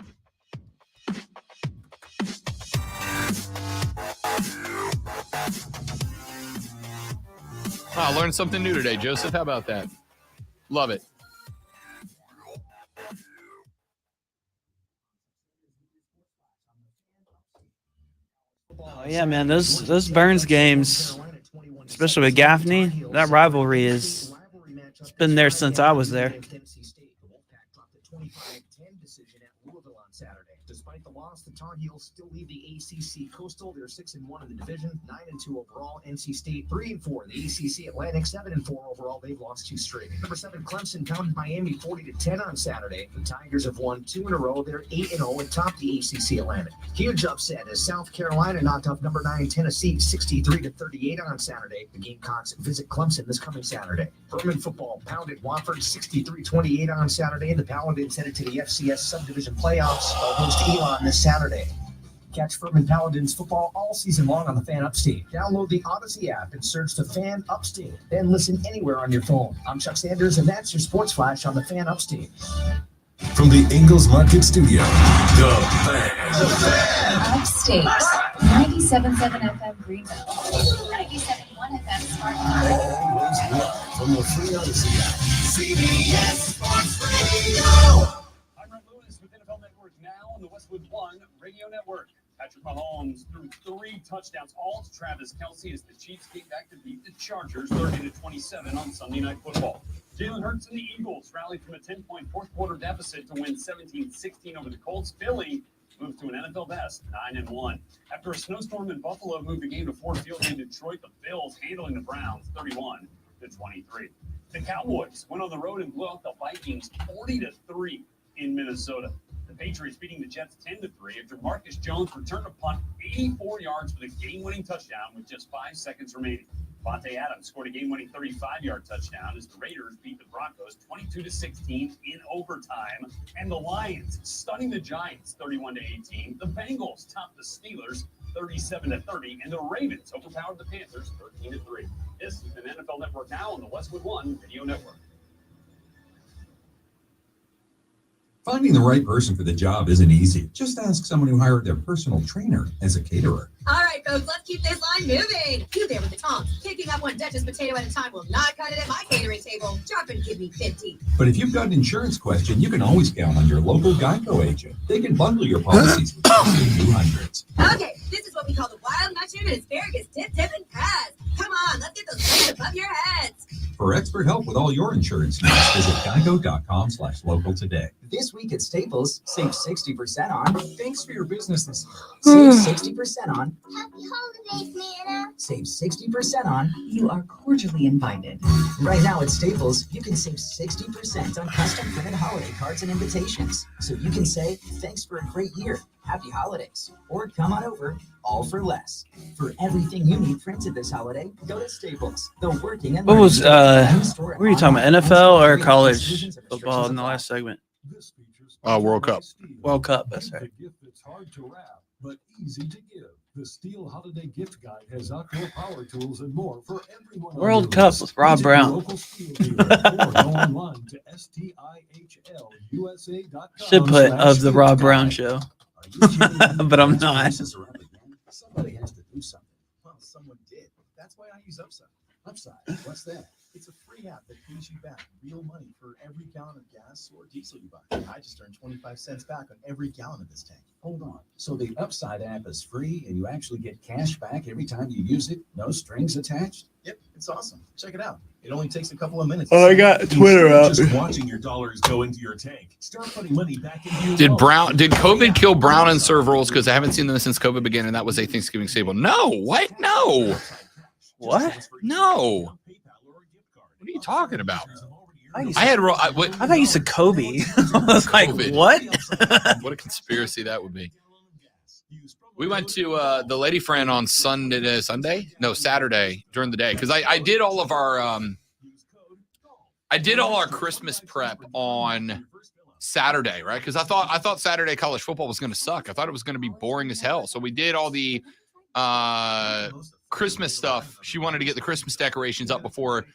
I learned something new today, Joseph. How about that? Love it. Oh yeah, man. Those Burns games, especially with Gaffney, that rivalry it's been there since I was there. Despite the loss, the Tar Heels still lead the ACC Coastal. They're 6-1 in the division, 9-2 overall. NC State 3-4. The ACC Atlantic 7-4 overall. They've lost 2 straight. Number 7 Clemson pounded Miami 40-10 on Saturday. The Tigers have won 2 in a row. They're 8-0 atop the ACC Atlantic. Huge upset as South Carolina knocked off number 9 Tennessee 63-38 on Saturday. The Gamecocks visit Clemson this coming Saturday. Furman football pounded Wofford 63-28 on Saturday. The Paladins headed to the FCS subdivision playoffs. They'll host Elon this Saturday. Catch Furman Paladins football all season long on the Fan Upstate. Download the Odyssey app and search the Fan Upstate. Then listen anywhere on your phone. I'm Chuck Sanders, and that's your Sports Flash on the Fan Upstate. From the Ingalls Market Studio, the Fan. Upstate, 97.7 FM Greenville, 97.1 FM Spartanburg. Always live from the free Odyssey app. CBS Sports Radio. I'm Brent Lewis with NFL Network Now on the Westwood One Radio Network. Patrick Mahomes threw 3 touchdowns, all to Travis Kelce, as the Chiefs came back to beat the Chargers 30-27 on Sunday Night Football. Jalen Hurts and the Eagles rallied from a 10-point fourth-quarter deficit to win 17-16 over the Colts. Philly moved to an NFL best 9-1. After a snowstorm in Buffalo moved the game to Ford Field in Detroit, the Bills handling the Browns 31-23. The Cowboys went on the road and blew out the Vikings 40-3 in Minnesota. The Patriots beating the Jets 10-3 after Marcus Jones returned a punt 84 yards for the game-winning touchdown with just 5 seconds remaining. Vontae Adams scored a game-winning 35-yard touchdown as the Raiders beat the Broncos 22-16 in overtime. And the Lions stunning the Giants 31-18. The Bengals topped the Steelers 37-30, and the Ravens overpowered the Panthers 13-3. This is an NFL Network Now on the Westwood One Video Network. Finding the right person for the job isn't easy. Just ask someone who hired their personal trainer as a caterer. All right, folks, let's keep this line moving. You there with the tongs. Kicking up one Duchess potato at a time will not cut it at my catering table. Drop and give me 50. But if you've got an insurance question, you can always count on your local Geico agent. They can bundle your policies with new hundreds. Okay, this is what we call the wild mushroom and asparagus dip, and pass. Come on, let's get those things above your heads. For expert help with all your insurance needs, visit geico.com/local today. This week at Staples, save 60% on. Thanks for your business this year. Save 60% on. Happy holidays, Nana. Save 60% on. You are cordially invited. Right now at Staples, you can save 60% on custom printed holiday cards and invitations. So you can say, thanks for a great year. Happy holidays. Or come on over, all for less. For everything you need printed this holiday, go to Staples. The working and What was what were you talking about? NFL or college football in the last segment? World Cup. World Cup, that's right. A gift that's hard to wrap, but easy to give. The Steel Holiday Gift Guide has outdoor power tools and more for everyone. World Cup with Rob Brown. Should put of the Rob Brown show. But I'm not. Somebody has to do something. Well, someone did. That's why I use Upside. Upside, what's that? It's a free app that pays you back real money for every gallon of gas or diesel you buy. I just earned 25 cents back on every gallon of this tank. Hold on. So the Upside app is free and you actually get cash back every time you use it? No strings attached? Yep, it's awesome. Check it out. It only takes a couple of minutes. Oh, I got Twitter up. Just watching your dollars go into your tank. Start putting money back into your Did wallet. COVID kill Brown and serve rolls? Because I haven't seen them since COVID began, and that was a Thanksgiving staple. No, what? No. What? No. What are you talking about? I thought you said Kobe. I was like, what? What a conspiracy that would be. We went to the lady friend on Saturday during the day because I did all of our our Christmas prep on Saturday, right? Because I thought Saturday college football was going to suck. I thought it was going to be boring as hell. So we did all the Christmas stuff. She wanted to get the Christmas decorations up before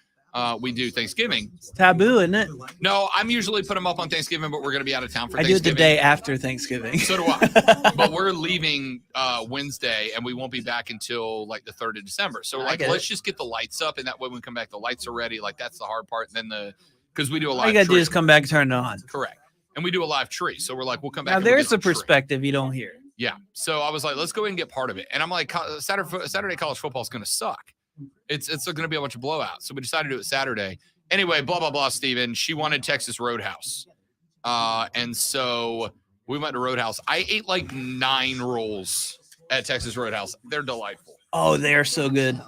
we do Thanksgiving. It's taboo, isn't it? No, I'm usually put them up on Thanksgiving, but we're going to be out of town for I do Thanksgiving. it the day after Thanksgiving. So do I. But we're leaving Wednesday, and we won't be back until like the 3rd of December. So let's just get the lights up, and that way when we come back, the lights are ready. Like that's the hard part. And then because we do a live All you got to do tree. is come back and turn it on. Correct. And we do a live tree. So we're like, we'll come back. Now, and we'll there's get a the tree. perspective you don't hear. Yeah. So I was like, let's go ahead and get part of it. And I'm like, Saturday college football is going to suck. It's going to be a bunch of blowouts. So we decided to do it Saturday. Anyway, blah, blah, blah, Steven. She wanted Texas Roadhouse. And so we went to Roadhouse. I ate like 9 rolls at Texas Roadhouse. They're delightful. Oh, they're so good.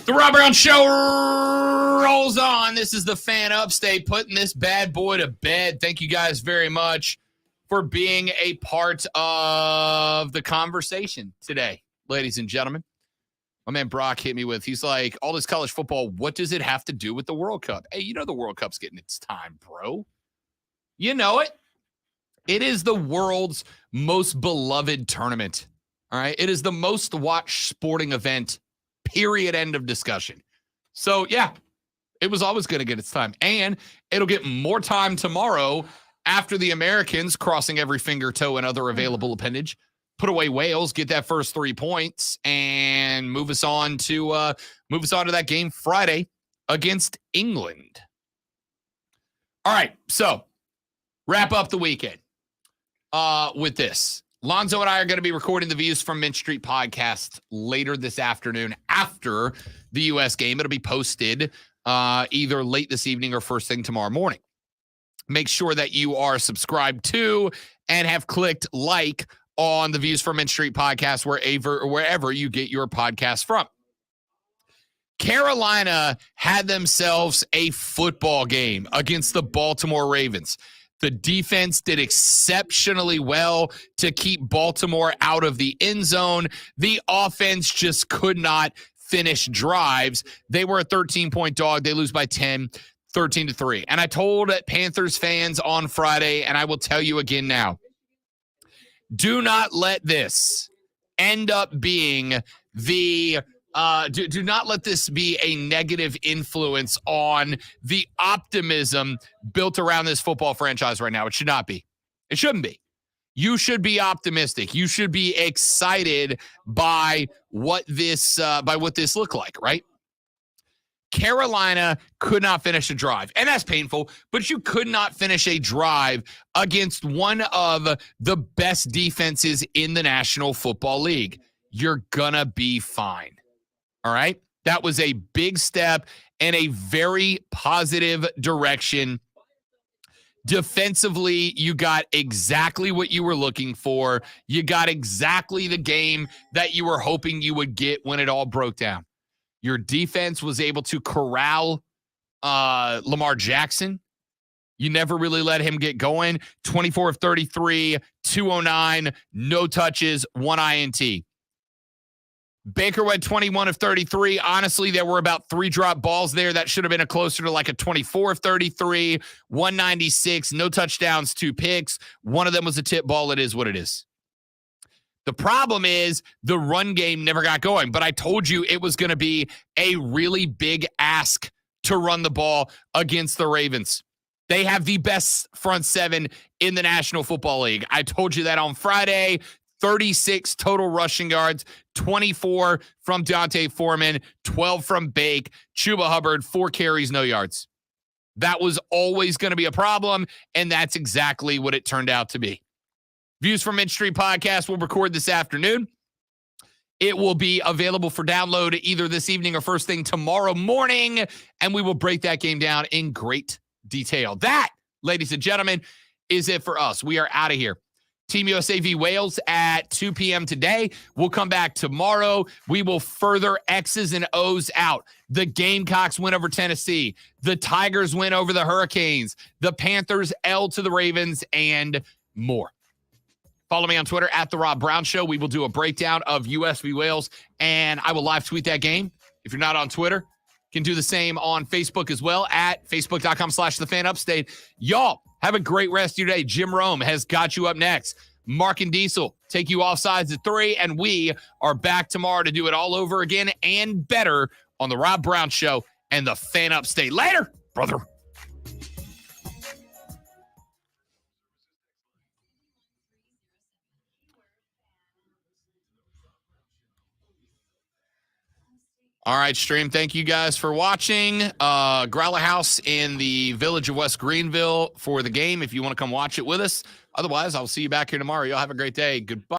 The Rob Brown Show rolls on. This is the Fan Upstate putting this bad boy to bed. Thank you guys very much for being a part of the conversation today, ladies and gentlemen. My man Brock hit me with, he's like, all this college football, what does it have to do with the World Cup? Hey, you know the World Cup's getting its time, bro. You know it. It is the world's most beloved tournament. All right. It is the most watched sporting event. Period. End of discussion. So, yeah, it was always going to get its time. And it'll get more time tomorrow after the Americans, crossing every finger, toe, and other available appendage, put away Wales, get that first 3 points, and move us on to that game Friday against England. All right, so wrap up the weekend with this. Lonzo and I are going to be recording the Views from Mint Street podcast later this afternoon after the U.S. game. It'll be posted either late this evening or first thing tomorrow morning. Make sure that you are subscribed to and have clicked like on the Views from Mint Street podcast wherever you get your podcast from. Carolina had themselves a football game against the Baltimore Ravens. The defense did exceptionally well to keep Baltimore out of the end zone. The offense just could not finish drives. They were a 13-point dog. They lose by 10, 13-3. And I told Panthers fans on Friday, and I will tell you again now, do not let this end up being the do not let this be a negative influence on the optimism built around this football franchise right now. It should not be. It shouldn't be. You should be optimistic. You should be excited by what this looked like, right? Carolina could not finish a drive, and that's painful, but you could not finish a drive against one of the best defenses in the National Football League. You're gonna be fine. All right? That was a big step in a very positive direction. Defensively, you got exactly what you were looking for. You got exactly the game that you were hoping you would get when it all broke down. Your defense was able to corral Lamar Jackson. You never really let him get going. 24 of 33, 209, no touches, 1 INT. Baker went 21 of 33. Honestly, there were about 3 drop balls there. That should have been closer to like a 24 of 33, 196, no touchdowns, 2 picks. One of them was a tip ball. It is what it is. The problem is the run game never got going, but I told you it was going to be a really big ask to run the ball against the Ravens. They have the best front 7 in the National Football League. I told you that on Friday. 36 total rushing yards, 24 from Dante Foreman, 12 from Bake, Chuba Hubbard, 4 carries, no yards. That was always going to be a problem, and that's exactly what it turned out to be. Views from Mint Street podcast will record this afternoon. It will be available for download either this evening or first thing tomorrow morning, and we will break that game down in great detail. That, ladies and gentlemen, is it for us. We are out of here. Team USA v. Wales at 2 p.m. today. We'll come back tomorrow. We will further X's and O's out. The Gamecocks win over Tennessee. The Tigers win over the Hurricanes. The Panthers L to the Ravens, and more. Follow me on Twitter at The Rob Brown Show. We will do a breakdown of US v. Wales, and I will live tweet that game. If you're not on Twitter, you can do the same on Facebook as well at facebook.com/thefanupstate. Y'all, have a great rest of your day. Jim Rome has got you up next. Mark and Diesel take you off sides at 3, and we are back tomorrow to do it all over again and better on The Rob Brown Show and the Fan Upstate. Later, brother. All right, stream. Thank you guys for watching. Growler House in the village of West Greenville for the game if you want to come watch it with us. Otherwise, I'll see you back here tomorrow. Y'all have a great day. Goodbye.